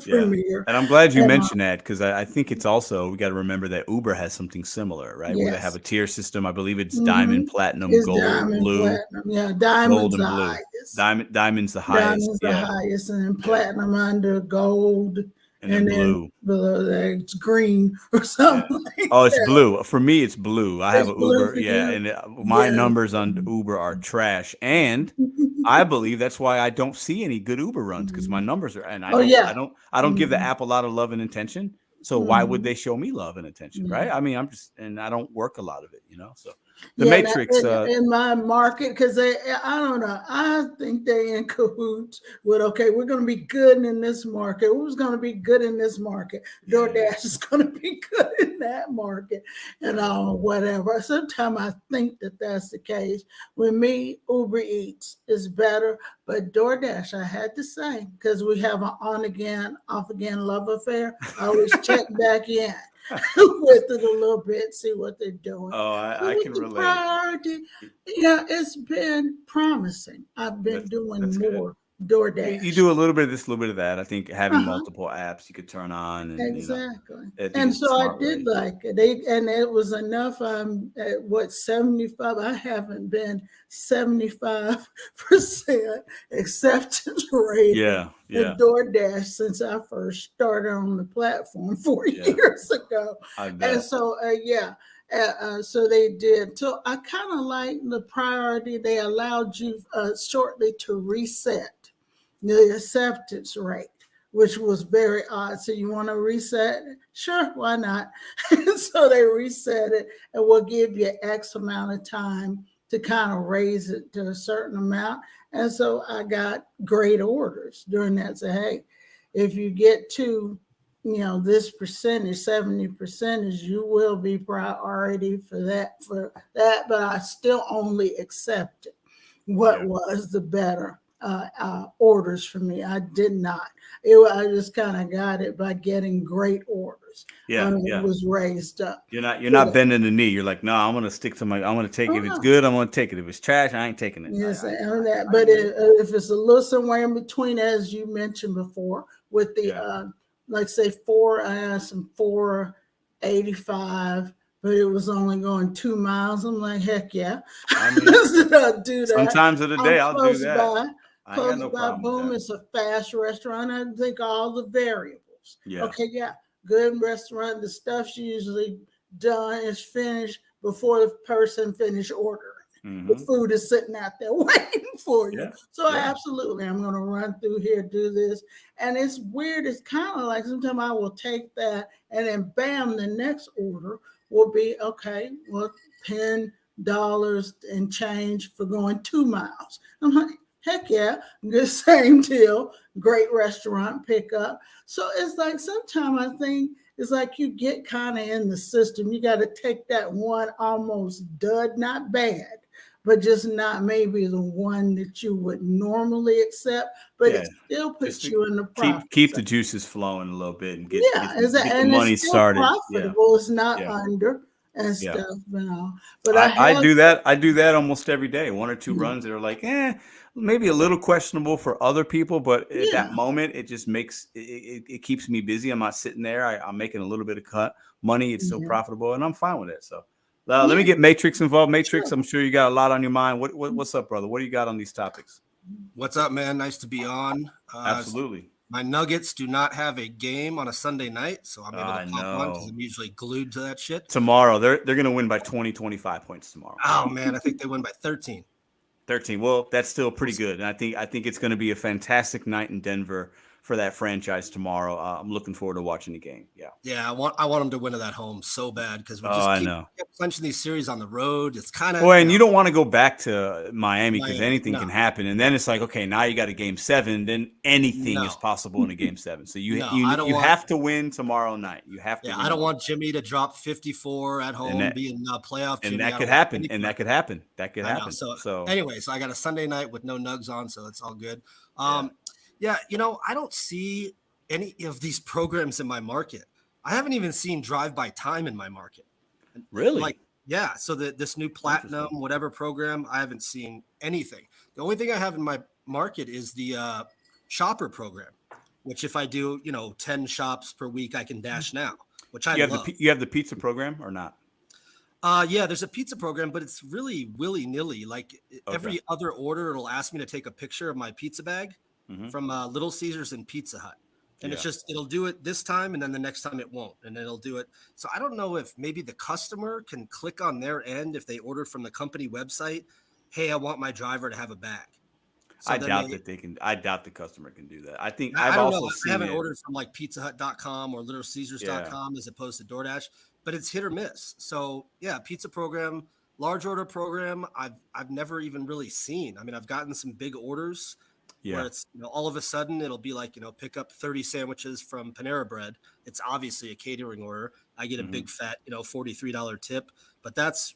premiere. And I'm glad you mentioned that, because I think it's also, we got to remember that Uber has something similar, right? Where they have a tier system. I believe it's diamond, platinum, It's gold, diamond, blue. platinum. Yeah, diamond's Gold and the blue. highest. Diamond's the highest. Diamond's the highest, and then platinum under, gold, and then blue. Below that it's green or something like that. It's blue. For me, it's blue. I have an Uber. Yeah, and my numbers on Uber are trash. And I believe that's why I don't see any good Uber runs, because my numbers are, and I don't give the app a lot of love and attention. So why would they show me love and attention, right? I mean, and I don't work a lot of it, so. The Matrix in my market, because I don't know, I think they in cahoots with, okay, we're going to be good in this market. Who's going to be good in this market? DoorDash is going to be good in that market, and whatever. Sometimes I think that that's the case. With me, Uber Eats is better, but DoorDash, I had to say, because we have an on again, off again love affair. I always check back in with it a little bit, see what they're doing. Oh, I can relate. Priority, it's been promising. I've been doing more DoorDash. You do a little bit of this, a little bit of that. I think having multiple apps you could turn on. And, exactly. And so I did like it. And it was enough. I'm at 75? I haven't been 75% acceptance rate in DoorDash since I first started on the platform 4 years ago. And so, so they did. So I kind of like the priority. They allowed you shortly to reset the acceptance rate, which was very odd. So you want to reset? Sure, why not? So they reset it, and we'll give you X amount of time to kind of raise it to a certain amount. And so I got great orders during that. So, hey, if you get to this percentage, 70%, you will be priority for that, but I still only accepted what was the better orders for me. I did not. I just kind of got it by getting great orders. It was raised up. You're not bending the knee. You're like, no, I'm gonna stick to I'm gonna take if it's good, I'm gonna take it. If it's trash, I ain't taking it. Yes, but if it's a little somewhere in between, as you mentioned before, with the like say 4, I had some 485, but it was only going 2 miles. I'm like, heck yeah. I mean, I'll do that. Sometimes of the day I'll do that. Close by, boom, it's a fast restaurant. I think all the variables. Okay, good restaurant. The stuff's usually done, it's finished before the person finished ordering. The food is sitting out there waiting for you. So absolutely, I'm going to run through here, do this. And it's weird. It's kind of like sometimes I will take that and then bam, the next order will be, okay, well, $10 and change for going 2 miles. I'm like, heck yeah, the same deal. Great restaurant pickup. So it's like sometimes I think it's like you get kind of in the system. You got to take that one almost dud, not bad, but just not maybe the one that you would normally accept, but it still puts you in the profit. Keep the juices flowing a little bit and get the money started. Profitable. It's not under and stuff, But I do that. I do that almost every day. 1 or 2 runs that are like, maybe a little questionable for other people, but at that moment, it just makes it keeps me busy. I'm not sitting there. I'm making a little bit of money. It's still profitable, and I'm fine with it. So. Let me get Matrix involved. Matrix, I'm sure you got a lot on your mind. What's up, brother? What do you got on these topics? What's up, man? Nice to be on. Absolutely. My Nuggets do not have a game on a Sunday night, so I'm able to pop on because I'm usually glued to that shit. Tomorrow, they're going to win by 20, 25 points tomorrow. Oh, man, I think they win by 13. 13. Well, that's still pretty good. And I think it's going to be a fantastic night in Denver for that franchise tomorrow. I'm looking forward to watching the game. Yeah. Yeah, I want them to win it at home so bad because we Oh, just I keep know. clenching these series on the road. It's kind of Well, and you don't want to go back to Miami because Miami, anything no. can happen. And then it's like, okay, now you got a game 7. Then anything is No. possible in a game 7. So you No, I don't want- have to win tomorrow night. You have to. Yeah, win I don't tomorrow. want Jimmy to drop 54 at home, that- being playoff Jimmy. And I that don't could want happen. any And that part. could happen. That could I know. happen. So anyway, so I got a Sunday night with no nugs on, so it's all good. Yeah, I don't see any of these programs in my market. I haven't even seen drive-by time in my market. Really? Yeah. So this new platinum, whatever program, I haven't seen anything. The only thing I have in my market is the shopper program, which if I do, 10 shops per week, I can dash now, which I love. You have the pizza program or not? Yeah, there's a pizza program, but it's really willy-nilly. Like every other order, it'll ask me to take a picture of my pizza bag from Little Caesars and Pizza Hut. And it'll do it this time, and then the next time it won't, and then it'll do it. So I don't know if maybe the customer can click on their end if they order from the company website, hey, I want my driver to have a bag. So I doubt that they can. I doubt the customer can do that. I think I I've don't also know. seen I haven't it. ordered from like pizzahut.com or littlecaesars.com as opposed to DoorDash, but it's hit or miss. So yeah, pizza program, large order program, I've never even really seen. I mean, I've gotten some big orders where it's all of a sudden it'll be like, pick up 30 sandwiches from Panera Bread. It's obviously a catering order. I get a big fat, $43 tip, but that's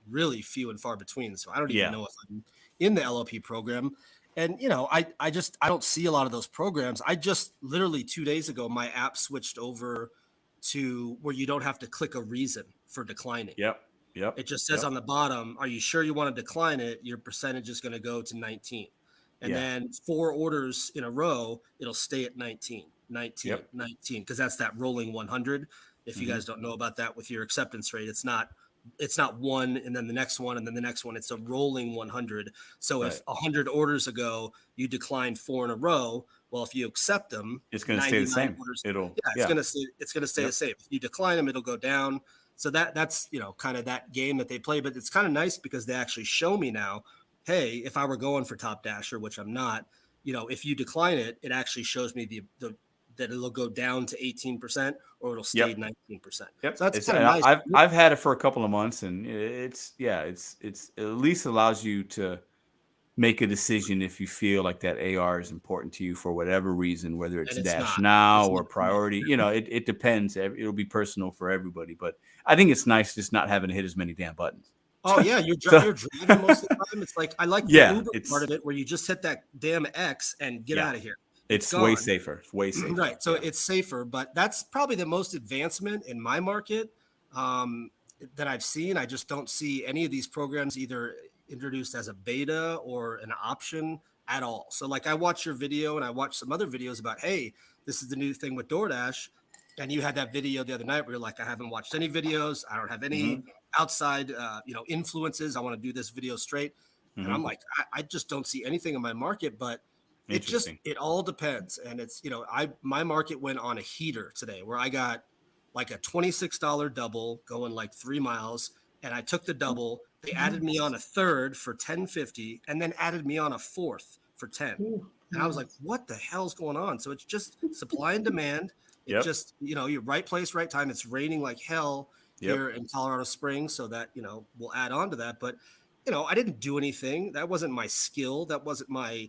really few and far between. So I don't even know if I'm in the LLP program. And, I don't see a lot of those programs. I just literally 2 days ago, my app switched over to where you don't have to click a reason for declining. Yep. It just says on the bottom, are you sure you want to decline it? Your percentage is going to go to 19. And then 4 orders in a row, it'll stay at 19, 19, 19, because that's that rolling 100. If you guys don't know about that with your acceptance rate, it's not one and then the next one and then the next one. It's a rolling 100. So if 100 orders ago you declined 4 in a row, well, if you accept them, it's going to stay the same. Orders, it's going to stay the same. If you decline them, it'll go down. So that's kind of that game that they play. But it's kind of nice because they actually show me now, hey, if I were going for Top Dasher, which I'm not, if you decline it, it actually shows me that it'll go down to 18% or it'll stay 19%. Yep. So that's kind of nice. I've had it for a couple of months, and it's at least allows you to make a decision if you feel like that AR is important to you for whatever reason, whether it's Dash Now or priority. It depends. It'll be personal for everybody, but I think it's nice just not having to hit as many damn buttons. Oh yeah, you're driving most of the time. It's like I like the Uber part of it where you just hit that damn X and get out of here. It's way safer. It's way safer. Right. So it's safer, but that's probably the most advancement in my market that I've seen. I just don't see any of these programs either introduced as a beta or an option at all. So like I watched your video and I watched some other videos about, hey, this is the new thing with DoorDash. And you had that video the other night where you're like, I haven't watched any videos. I don't have any outside, influences. I want to do this video straight. And I'm like, I just don't see anything in my market, but it all depends. And it's, my market went on a heater today where I got like a $26 double going like 3 miles. And I took the double. They added me on a third for $10.50 and then added me on a fourth for $10. And I was like, what the hell's going on? So it's just supply and demand. It just, you're right place, right time. It's raining like hell here in Colorado Springs. So that, we'll add on to that. But, I didn't do anything. That wasn't my skill. That wasn't my,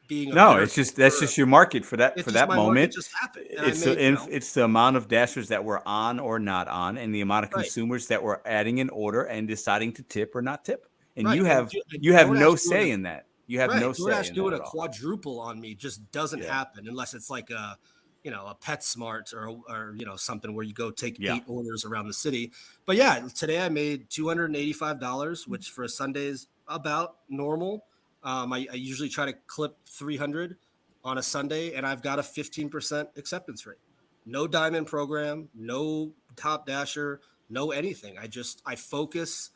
being. That's just your market for that moment. It just happened. It's the amount of dashers that were on or not on, and the amount of consumers that were adding an order and deciding to tip or not tip. And you have no say in that. You have no say. DoorDash doing a quadruple on me just doesn't happen unless it's like a PetSmart or something where you go take 8 orders around the city. But yeah, today I made $285, which for a Sunday is about normal. I usually try to clip 300 on a Sunday, and I've got a 15% acceptance rate. No diamond program, no Top Dasher, no anything. I focus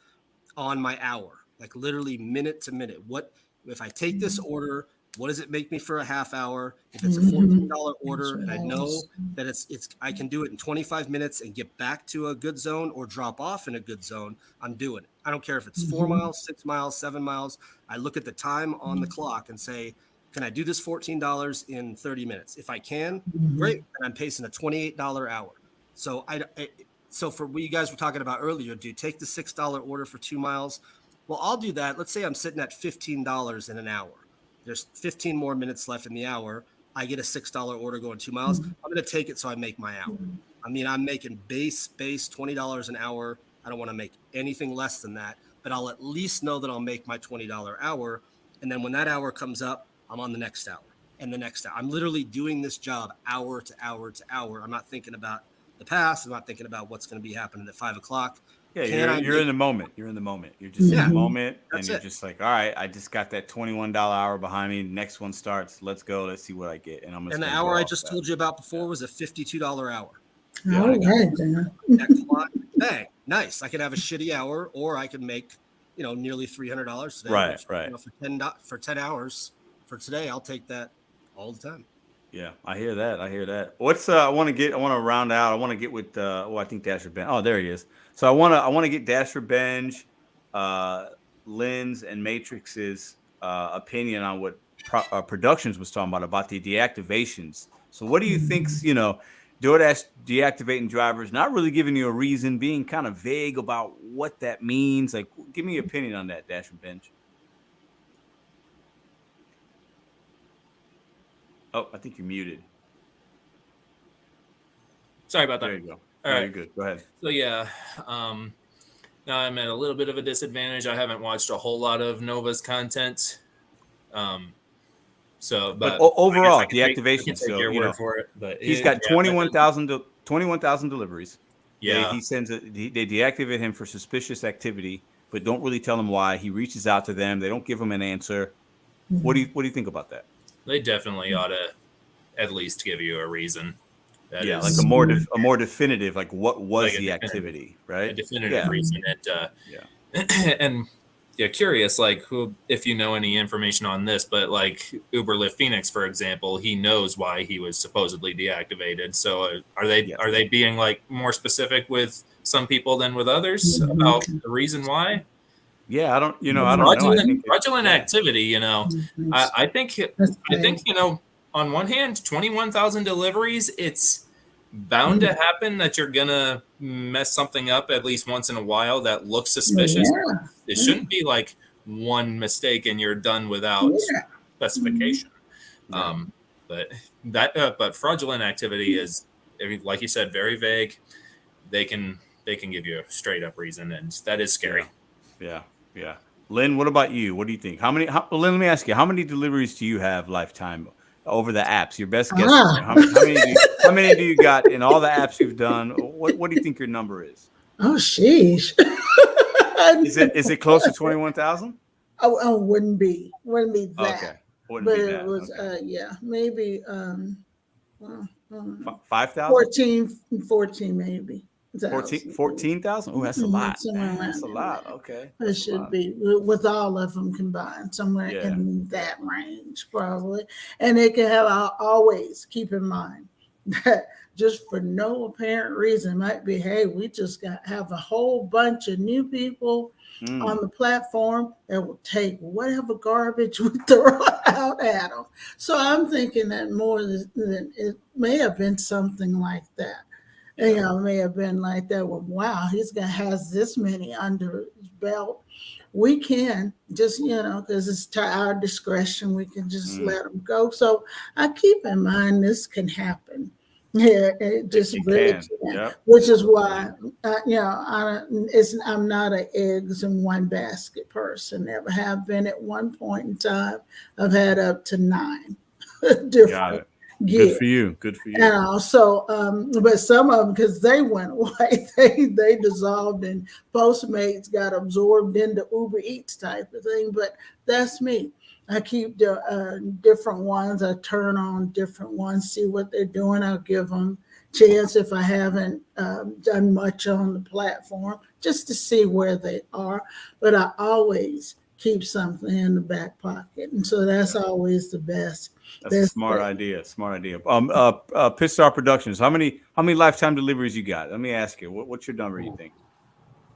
on my hour, like literally minute to minute. What if I take this order? What does it make me for a half hour? If it's a $14 order and I know that I can do it in 25 minutes and get back to a good zone or drop off in a good zone, I'm doing it. I don't care if it's 4 miles, 6 miles, 7 miles. I look at the time on the clock and say, Can I do this $14 in 30 minutes? If I can, great. And I'm pacing a $28 hour. So so for what you guys were talking about earlier, do you take the $6 order for 2 miles? Well, I'll do that. Let's say I'm sitting at $15 in an hour. There's 15 more minutes left in the hour. I get a $6 order going 2 miles. I'm going to take it so I make my hour. I mean, I'm making base $20 an hour. I don't want to make anything less than that, but I'll at least know that I'll make my $20 hour. And then when that hour comes up, I'm on the next hour and the next hour. I'm literally doing this job hour to hour to hour. I'm not thinking about the past. I'm not thinking about what's going to be happening at 5 o'clock. Yeah, you're in the moment. You're in the moment. You're just in the moment, and you're just like, all right, I just got that $21 hour behind me. Next one starts. Let's go. Let's see what I get. And the hour I just told you about before was a $52 hour. All right, then. Bang, nice. I could have a shitty hour, or I could make, nearly $300 today. Right. For 10 hours for today, I'll take that all the time. Yeah, I hear that. What's I want to round out. I want to get with I think Dasher Ben. Oh, there he is. So I want to get Dasher Benj, Lynn's and Matrix's opinion on what Productions was talking about the deactivations. So what do you think's, DoorDash deactivating drivers, not really giving you a reason, being kind of vague about what that means? Like, give me your opinion on that, Dasher Benj. Oh, I think you're muted. Sorry about that. There you go. All right, you're good. Go ahead. So yeah, now I'm at a little bit of a disadvantage. I haven't watched a whole lot of Nova's content. But overall, deactivations. So your word for it. But he's got 21,000 deliveries. Yeah, he they deactivate him for suspicious activity, but don't really tell him why. He reaches out to them. They don't give him an answer. What do you think about that? They definitely ought to at least give you a reason. Like a more definitive, like what was the activity, right? A definitive reason. And curious, like if you know any information on this, but like Uber Lyft Phoenix, for example, he knows why he was supposedly deactivated. So are they being like more specific with some people than with others about the reason why? Yeah, I don't know. Fraudulent activity, I think on one hand, 21,000 deliveries, it's bound to happen that you're gonna mess something up at least once in a while that looks suspicious. It shouldn't be like one mistake and you're done without specification. But fraudulent activity is, like you said, very vague. They can give you a straight up reason, and that is scary. Yeah. Lynn, what about you? What do you think? Lynn, let me ask you, how many deliveries do you have lifetime over the apps? Your best guess. How many do you got in all the apps you've done? What do you think your number is? Oh, sheesh. Is it close to 21,000? Oh, wouldn't be that. Okay. It was, maybe 5,000? 14 maybe. 14,000? Oh, that's a lot. That's a lot. Okay. It should be with all of them combined, somewhere in that range, probably. And they can always keep in mind that just for no apparent reason, might be, hey, we just have a whole bunch of new people on the platform that will take whatever garbage we throw out at them. So I'm thinking that more than it may have been something like that. May have been like that. Well, wow, has this many under his belt. We can just, because it's to our discretion, we can just let them go. So I keep in mind this can happen. Yeah, it just really can. Which is why, I'm not an eggs in one basket person. Never have been. At one point in time, I've had up to 9 different. Got it. Good for you. So, but some of them, because they went away, they dissolved, and Postmates got absorbed into Uber Eats type of thing. But that's me. I keep different ones. I turn on different ones, see what they're doing. I'll give them a chance if I haven't done much on the platform, just to see where they are. But I always keep something in the back pocket, and so that's always the best. That's a smart idea. Pit Star Productions. How many lifetime deliveries you got? Let me ask you. What's your number? You think?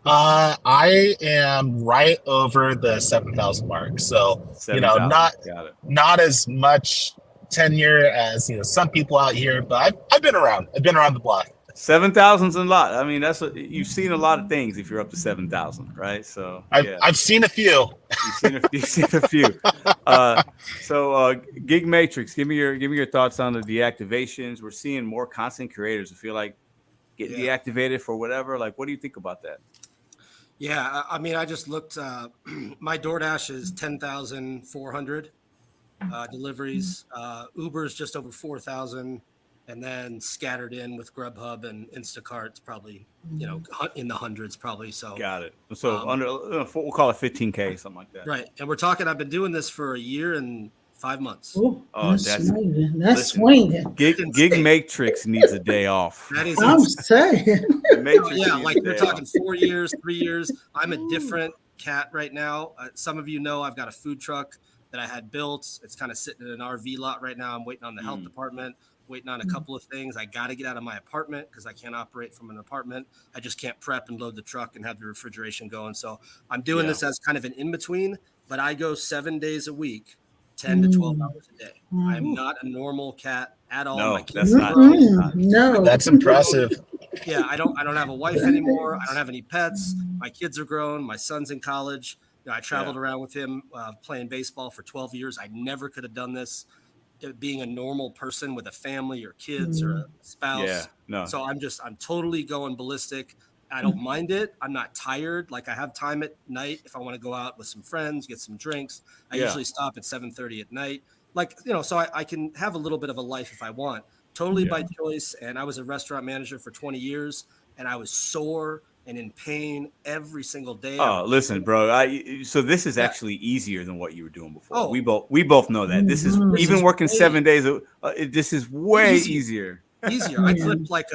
I am right over the 7,000 mark. So, 7,000. Got it. not as much tenure as, some people out here, but I've been around. I've been around the block. 7,000's a lot. I mean, you've seen a lot of things if you're up to 7,000, right? So I've seen a few. You've seen a few. Gig Matrix, give me your thoughts on the deactivations. We're seeing more content creators who feel like get deactivated for whatever. Like, what do you think about that? Yeah, I mean, I just looked. My DoorDash is 10,400 deliveries. Uber's just over 4,000, and then scattered in with Grubhub and Instacart's probably in the hundreds probably. So got it. So we'll call it 15K, something like that. Right, and we're talking. I've been doing this for a year and 5 months. That's swinging. That's swinging. Gig Matrix needs a day off. That is I'm saying. Like we're talking 4 years, 3 years. I'm a different cat right now. Some of you know I've got a food truck that I had built. It's kind of sitting in an RV lot right now. I'm waiting on the health department, waiting on a couple of things. I got to get out of my apartment because I can't operate from an apartment. I just can't prep and load the truck and have the refrigeration going. So I'm doing this as kind of an in-between, but I go 7 days a week. 10 to 12 hours a day. I'm not a normal cat at all. No, that's not. No, that's impressive. Yeah, I don't have a wife anymore. I don't have any pets. My kids are grown. My son's in college. I traveled around with him playing baseball for 12 years. I never could have done this being a normal person with a family or kids or a spouse. Yeah, no. So I'm totally going ballistic. I don't mind it. I'm not tired. Like I have time at night if I want to go out with some friends, get some drinks. I usually stop at 7:30 at night. Like, so I can have a little bit of a life if I want, totally by choice. And I was a restaurant manager for 20 years and I was sore and in pain every single day. Oh, listen, bro. So this is actually easier than what you were doing before. Oh. We both know that. This is even working 7 days. This is way easier. I clipped like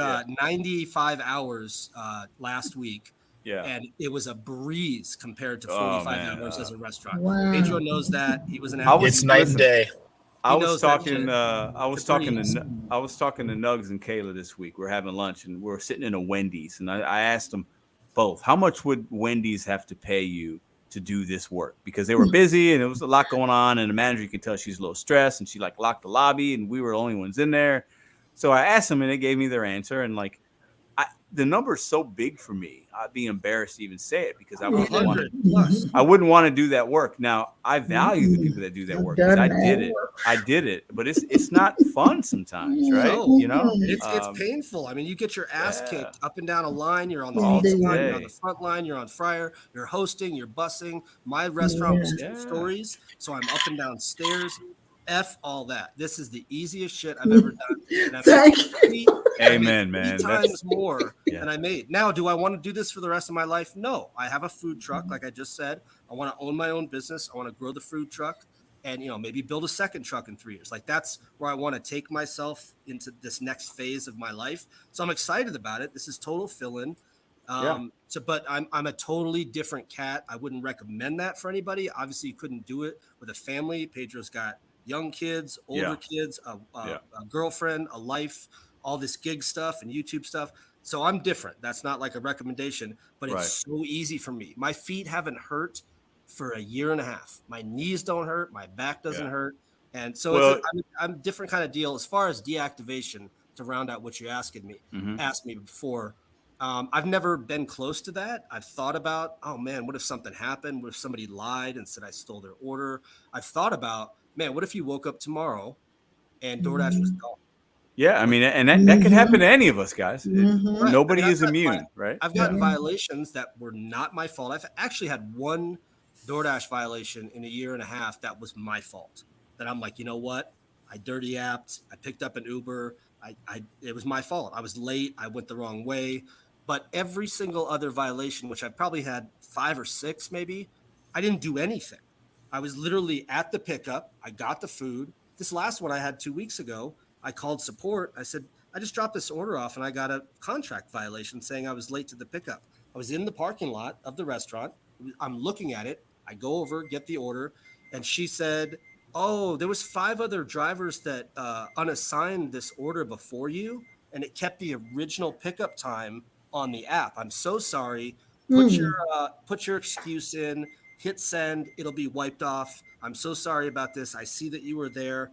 95 hours last week. Yeah. And it was a breeze compared to 45 hours as a restaurant. Wow. Pedro knows that. He was an It's night and day. I was talking to Nugs and Kayla this week. We're having lunch and we're sitting in a Wendy's, and I asked them both, how much would Wendy's have to pay you to do this work? Because they were busy and there was a lot going on, and the manager, you could tell she's a little stressed, and she like locked the lobby, and we were the only ones in there. So I asked them, and they gave me their answer, and like the number is so big for me, I'd be embarrassed to even say it because I wouldn't want to do that work. Now I value the people that do that work because I did it, but it's not fun sometimes, right? It's painful. I mean, you get your ass kicked up and down a line. You're on the line, you're on the front line, you're on fire, you're hosting, you're bussing. My restaurant was 2 stories, so I'm up and down stairs. F all that. This is the easiest shit I've ever done. And Amen, man. 3 times more than I made. Now, do I want to do this for the rest of my life? No. I have a food truck, like I just said. I want to own my own business. I want to grow the food truck and, maybe build a second truck in 3 years. Like that's where I want to take myself into this next phase of my life. So I'm excited about it. This is total fill-in. But I'm a totally different cat. I wouldn't recommend that for anybody. Obviously, you couldn't do it with a family. Pedro's got young kids, older kids, a girlfriend, a life, all this gig stuff and YouTube stuff. So I'm different. That's not like a recommendation, but it's so easy for me. My feet haven't hurt for a year and a half. My knees don't hurt. My back doesn't hurt. And so I'm a different kind of deal as far as deactivation, to round out what you asked me before. I've never been close to that. I've thought about, oh man, what if something happened? What if somebody lied and said I stole their order? I've thought about, man, what if you woke up tomorrow and DoorDash was gone? Yeah, I mean, and that could happen to any of us, guys. Nobody is immune, right? I've gotten violations that were not my fault. I've actually had one DoorDash violation in a year and a half that was my fault. That I'm like, you know what? I dirty apped. I picked up an Uber. It was my fault. I was late. I went the wrong way. But every single other violation, which I've probably had 5 or 6 maybe, I didn't do anything. I was literally at the pickup. I got the food. This last one I had 2 weeks ago, I called support. I said, I just dropped this order off and I got a contract violation saying I was late to the pickup. I was in the parking lot of the restaurant. I'm looking at it. I go over, get the order. And she said, oh, there was 5 other drivers that unassigned this order before you. And it kept the original pickup time on the app. I'm so sorry. Put your excuse in, hit send, it'll be wiped off. I'm so sorry about this. I see that you were there.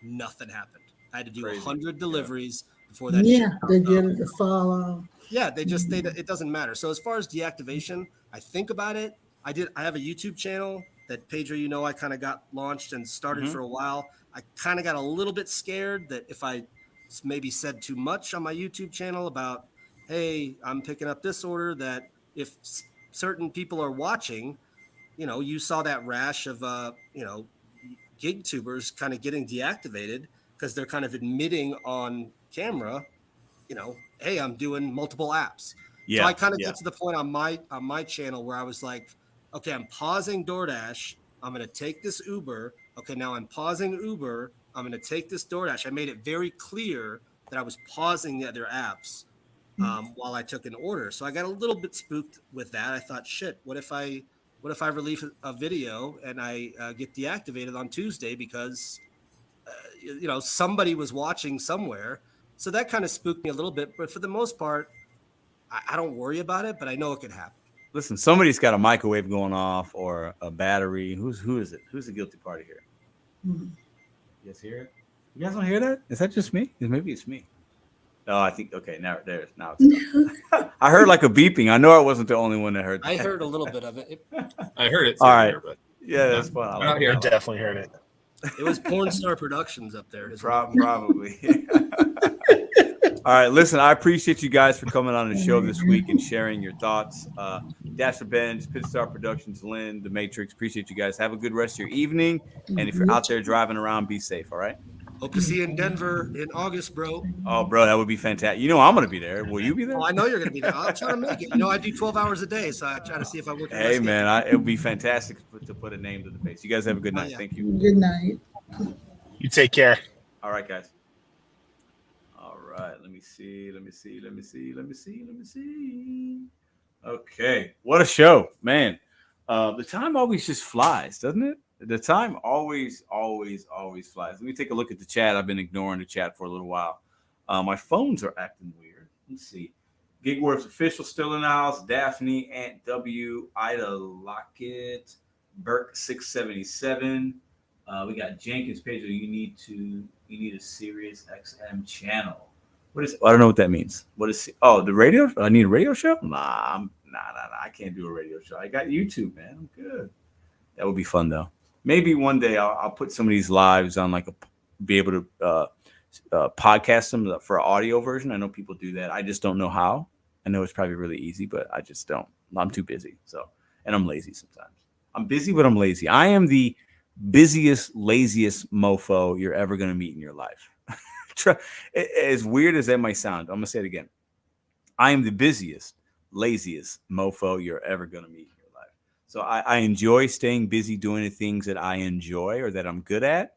Nothing happened. I had to do 100 deliveries before that shit Yeah, they popped get up. it to follow. Yeah, it doesn't matter. So as far as deactivation, I think about it. I have a YouTube channel that Pedro, I kind of got launched and started for a while. I kind of got a little bit scared that if I maybe said too much on my YouTube channel about, hey, I'm picking up this order, that if certain people are watching, you saw that rash of gig tubers kind of getting deactivated because they're kind of admitting on camera, hey, I'm doing multiple apps. So I kind of got to the point on my channel where I was like, okay, I'm pausing DoorDash. I'm going to take this Uber. Okay, now I'm pausing Uber. I'm going to take this DoorDash. I made it very clear that I was pausing the other apps while I took an order. So I got a little bit spooked with that. I thought, shit, what if I release a video and I get deactivated on Tuesday because somebody was watching somewhere. So that kind of spooked me a little bit, but for the most part, I don't worry about it, but I know it could happen. Listen, somebody's got a microwave going off or a battery. Who is it? Who's the guilty party here? You guys hear it? You guys don't hear that? Is that just me? Maybe it's me. Oh, I think okay. Now it's I heard like a beeping. I know I wasn't the only one that heard that. I heard a little bit of it. I heard it. All right. Here, but yeah, that's fun. I definitely heard it. It was Porn Star Productions up there. Probably. All right, listen, I appreciate you guys for coming on the show this week and sharing your thoughts. Dasher Benz, Pitstar Productions, Lynn, The Matrix, appreciate you guys. Have a good rest of your evening. And if you're out there driving around, be safe, all right? Hope to see you in Denver in August, bro. Oh, bro, that would be fantastic. I'm going to be there. Will you be there? Oh, I know you're going to be there. I'll try to make it. I do 12 hours a day, so I try to see if I work. Hey, man, it would be fantastic to put a name to the face. You guys have a good night. Yeah. Thank you. Good night. You take care. All right, guys. All right, let me see. Okay, what a show, man. The time always just flies, doesn't it? The time always flies. Let me take a look at the chat. I've been ignoring the chat for a little while. My phones are acting weird. Let's see. Gigworth's official still in the house. Daphne, Aunt W, Ida Lockett, Burke 677. We got Jenkins Pedro. You need a Sirius XM channel. What is? I don't know what that means. What is? Oh, the radio. I need a radio show. Nah. I can't do a radio show. I got YouTube, man. I'm good. That would be fun though. Maybe one day I'll put some of these lives on be able to podcast them for an audio version. I know people do that. I just don't know how. I know it's probably really easy, but I just don't. I'm too busy. And I'm lazy sometimes. I'm busy, but I'm lazy. I am the busiest, laziest mofo you're ever going to meet in your life. As weird as that might sound, I'm going to say it again. I am the busiest, laziest mofo you're ever going to meet in your life. So I enjoy staying busy doing the things that I enjoy or that I'm good at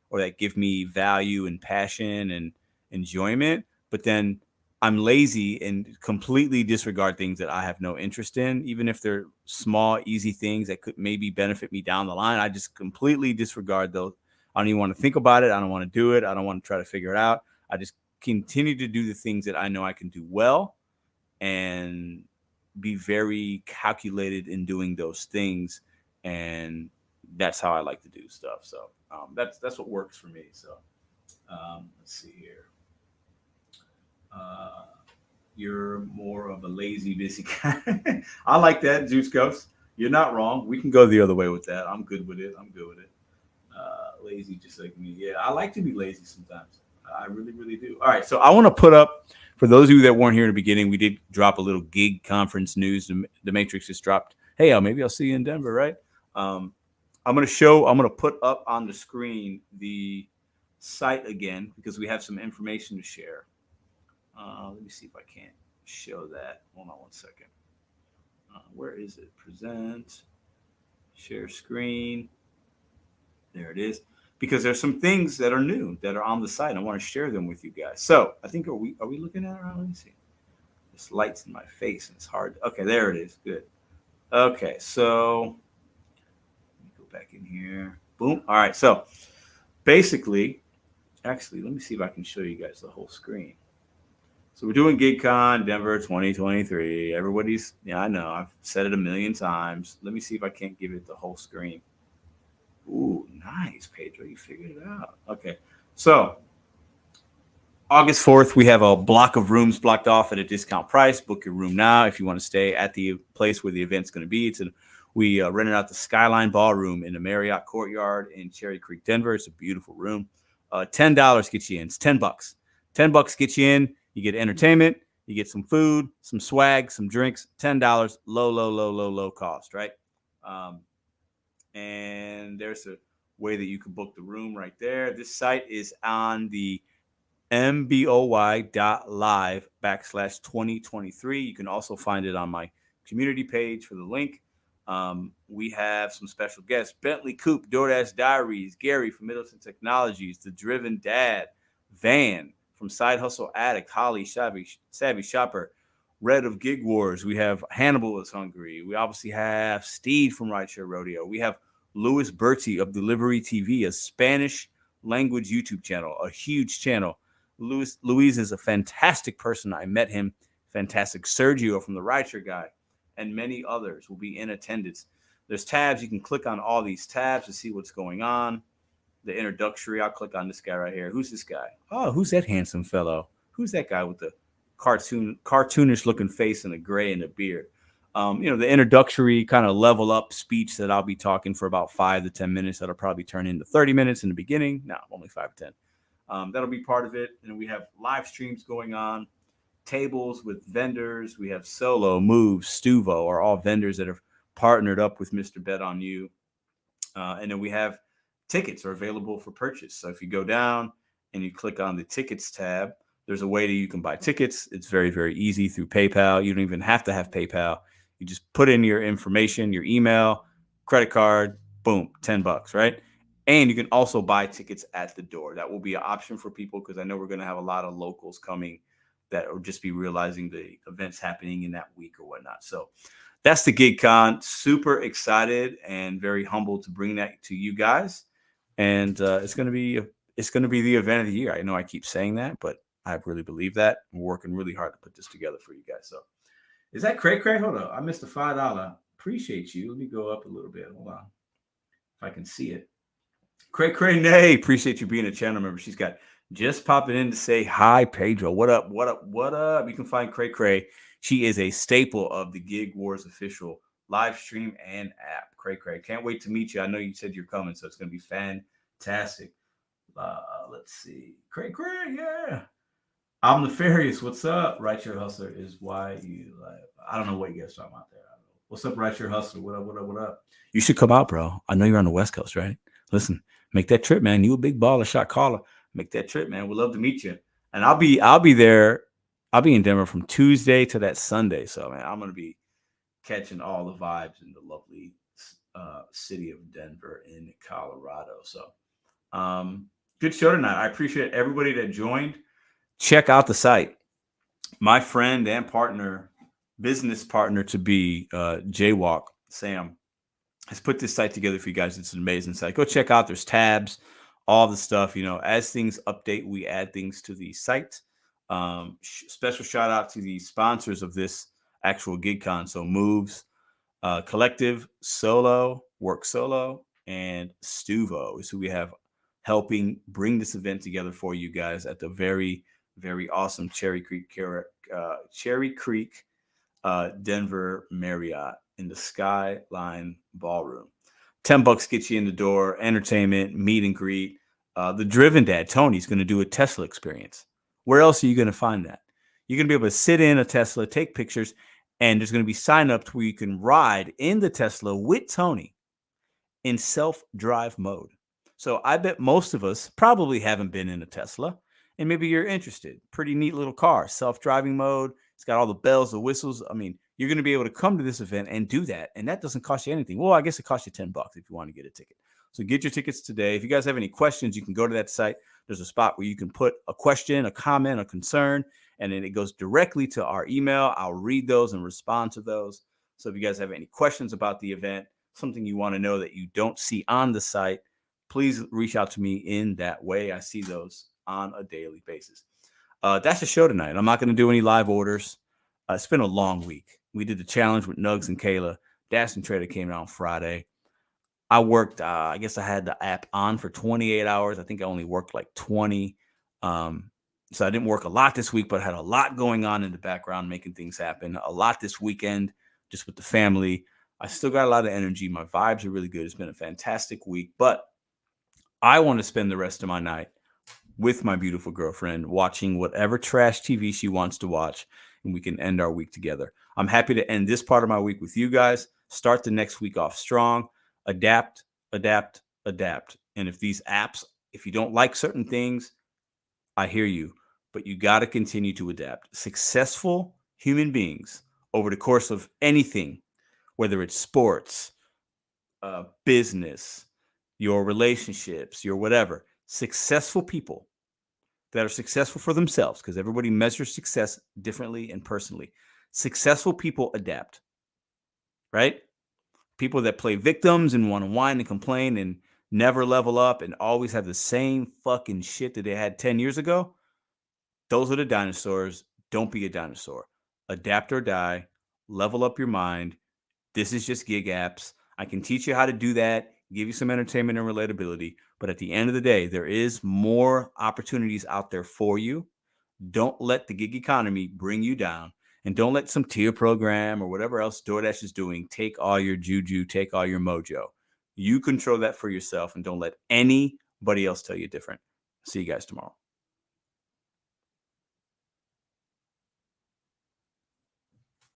or that give me value and passion and enjoyment. But then I'm lazy and completely disregard things that I have no interest in, even if they're small, easy things that could maybe benefit me down the line. I just completely disregard those. I don't even want to think about it. I don't want to do it. I don't want to try to figure it out. I just continue to do the things that I know I can do well and be very calculated in doing those things. And that's how I like to do stuff. So that's what works for me. So let's see here. You're more of a lazy, busy guy. I like that, Juice Ghost. You're not wrong. We can go the other way with that. I'm good with it. Lazy, just like me. Yeah, I like to be lazy sometimes. I really, really do. All right, so I want to put up, for those of you that weren't here in the beginning, we did drop a little gig conference news. The Matrix just dropped. Hey, maybe I'll see you in Denver, right? I'm going to put up on the screen the site again because we have some information to share. Let me see if I can't show that. Hold on one second. Where is it? Present. Share screen. There it is. Because there's some things that are new that are on the site. I want to share them with you guys. So I think are we looking at it? Let me see. This light's in my face and it's hard. Okay, there it is. Good. Okay, so let me go back in here. Boom. All right. So basically, actually, let me see if I can show you guys the whole screen. So we're doing GigCon Denver 2023. Everybody's, I know, I've said it a million times. Let me see if I can't give it the whole screen. Ooh, nice, Pedro. You figured it out. Okay. So August 4th, we have a block of rooms blocked off at a discount price. Book your room now if you want to stay at the place where the event's going to be. We rented out the Skyline Ballroom in the Marriott Courtyard in Cherry Creek, Denver. It's a beautiful room. $10 gets you in. It's $10. $10 gets you in. You get entertainment. You get some food, some swag, some drinks. $10. Low cost, right? And there's a way that you can book the room right there. This site is on the mboy.live/2023. You can also find it on my community page for the link. We have some special guests: Bentley Coop, DoorDash Diaries, Gary from Middleton Technologies, The Driven Dad, Van from Side Hustle Addict, Holly Savvy Shopper, Red of Gig Wars. We have Hannibal is Hungry. We obviously have Steve from Rideshare Rodeo. We have Louis Berti of Delivery TV, a Spanish language YouTube channel, a huge channel. Luis is a fantastic person. I met him. Fantastic. Sergio from the Rideshare Guy, and many others will be in attendance. There's tabs. You can click on all these tabs to see what's going on. The introductory, I'll click on this guy right here. Who's this guy? Oh, who's that handsome fellow? Who's that guy with the cartoonish looking face and a gray and a beard? The introductory kind of level up speech that I'll be talking for about 5 to 10 minutes. That'll probably turn into 30 minutes in the beginning. No, only 5 to 10. That'll be part of it. And we have live streams going on, tables with vendors. We have Solo, Move, Stuvo are all vendors that have partnered up with Mr.BetonYou. And then we have tickets are available for purchase. So if you go down and you click on the tickets tab, there's a way that you can buy tickets. It's very, very easy through PayPal. You don't even have to have PayPal. You just put in your information, your email, credit card, boom, $10, right? And you can also buy tickets at the door. That will be an option for people because I know we're going to have a lot of locals coming that will just be realizing the events happening in that week or whatnot. So that's the GigCon. Super excited and very humbled to bring that to you guys. And it's going to be the event of the year. I know I keep saying that, but I really believe that. I'm working really hard to put this together for you guys. So is that Cray? Hold on. I missed a $5. Appreciate you. Let me go up a little bit. Hold on. If I can see it. Cray Nay. Appreciate you being a channel member. She's got just popping in to say hi, Pedro. What up? You can find Cray. She is a staple of the Gig Wars official live stream and app. Cray. Can't wait to meet you. I know you said you're coming, so it's going to be fantastic. Let's see. Cray, yeah. I'm nefarious. What's up? Rideshare Hustler is why you like. I don't know what you guys talking about there. What's up, Rideshare Hustler? What up? You should come out, bro. I know you're on the West Coast, right? Listen, make that trip, man. You a big baller, shot caller. Make that trip, man. We'd love to meet you. And I'll be there. I'll be in Denver from Tuesday to that Sunday. So, man, I'm gonna be catching all the vibes in the lovely city of Denver in Colorado. So, good show tonight. I appreciate everybody that joined. Check out the site. My friend and business partner to be, Jaywalk, Sam, has put this site together for you guys. It's an amazing site. Go check out. There's tabs, all the stuff. As things update, we add things to the site. Special shout out to the sponsors of this actual GigCon. So Moves, Collective, Solo, Work Solo, and Stuvo is who we have helping bring this event together for you guys at the very, very awesome Cherry Creek, Denver Marriott in the Skyline Ballroom. $10 gets you in the door, entertainment, meet and greet. The Driven Dad, Tony's going to do a Tesla experience. Where else are you going to find that? You're going to be able to sit in a Tesla, take pictures, and there's going to be sign-ups where you can ride in the Tesla with Tony in self-drive mode. So I bet most of us probably haven't been in a Tesla, and maybe you're interested. Pretty neat little car, self-driving mode. It's got all the bells, the whistles. I mean, you're going to be able to come to this event and do that, and that doesn't cost you anything. Well, I guess it costs you $10 if you want to get a ticket. So get your tickets today. If you guys have any questions, you can go to that site. There's a spot where you can put a question, a comment, a concern, and then it goes directly to our email. I'll read those and respond to those. So if you guys have any questions about the event, something you want to know that you don't see on the site, please reach out to me in that way. I see those on a daily basis. That's the show tonight. I'm not going to do any live orders. It's been a long week. We did the challenge with Nugs and Kayla. Dash and Trader came out on Friday. I worked, I guess I had the app on for 28 hours. I think I only worked like 20. So I didn't work a lot this week, but I had a lot going on in the background, making things happen. A lot this weekend, just with the family. I still got a lot of energy. My vibes are really good. It's been a fantastic week, but I want to spend the rest of my night with my beautiful girlfriend, watching whatever trash TV she wants to watch, and we can end our week together. I'm happy to end this part of my week with you guys. Start the next week off strong. Adapt, adapt, adapt. And if these apps, if you don't like certain things, I hear you, but you got to continue to adapt. Successful human beings over the course of anything, whether it's sports, business, your relationships, your whatever, successful people that are successful for themselves, because everybody measures success differently and personally. Successful people adapt, right? People that play victims and want to whine and complain and never level up and always have the same fucking shit that they had 10 years ago. Those are the dinosaurs. Don't be a dinosaur. Adapt or die. Level up your mind. This is just gig apps. I can teach you how to do that, give you some entertainment and relatability. But at the end of the day, there is more opportunities out there for you. Don't let the gig economy bring you down. And don't let some tier program or whatever else DoorDash is doing take all your juju, take all your mojo. You control that for yourself, and don't let anybody else tell you different. See you guys tomorrow.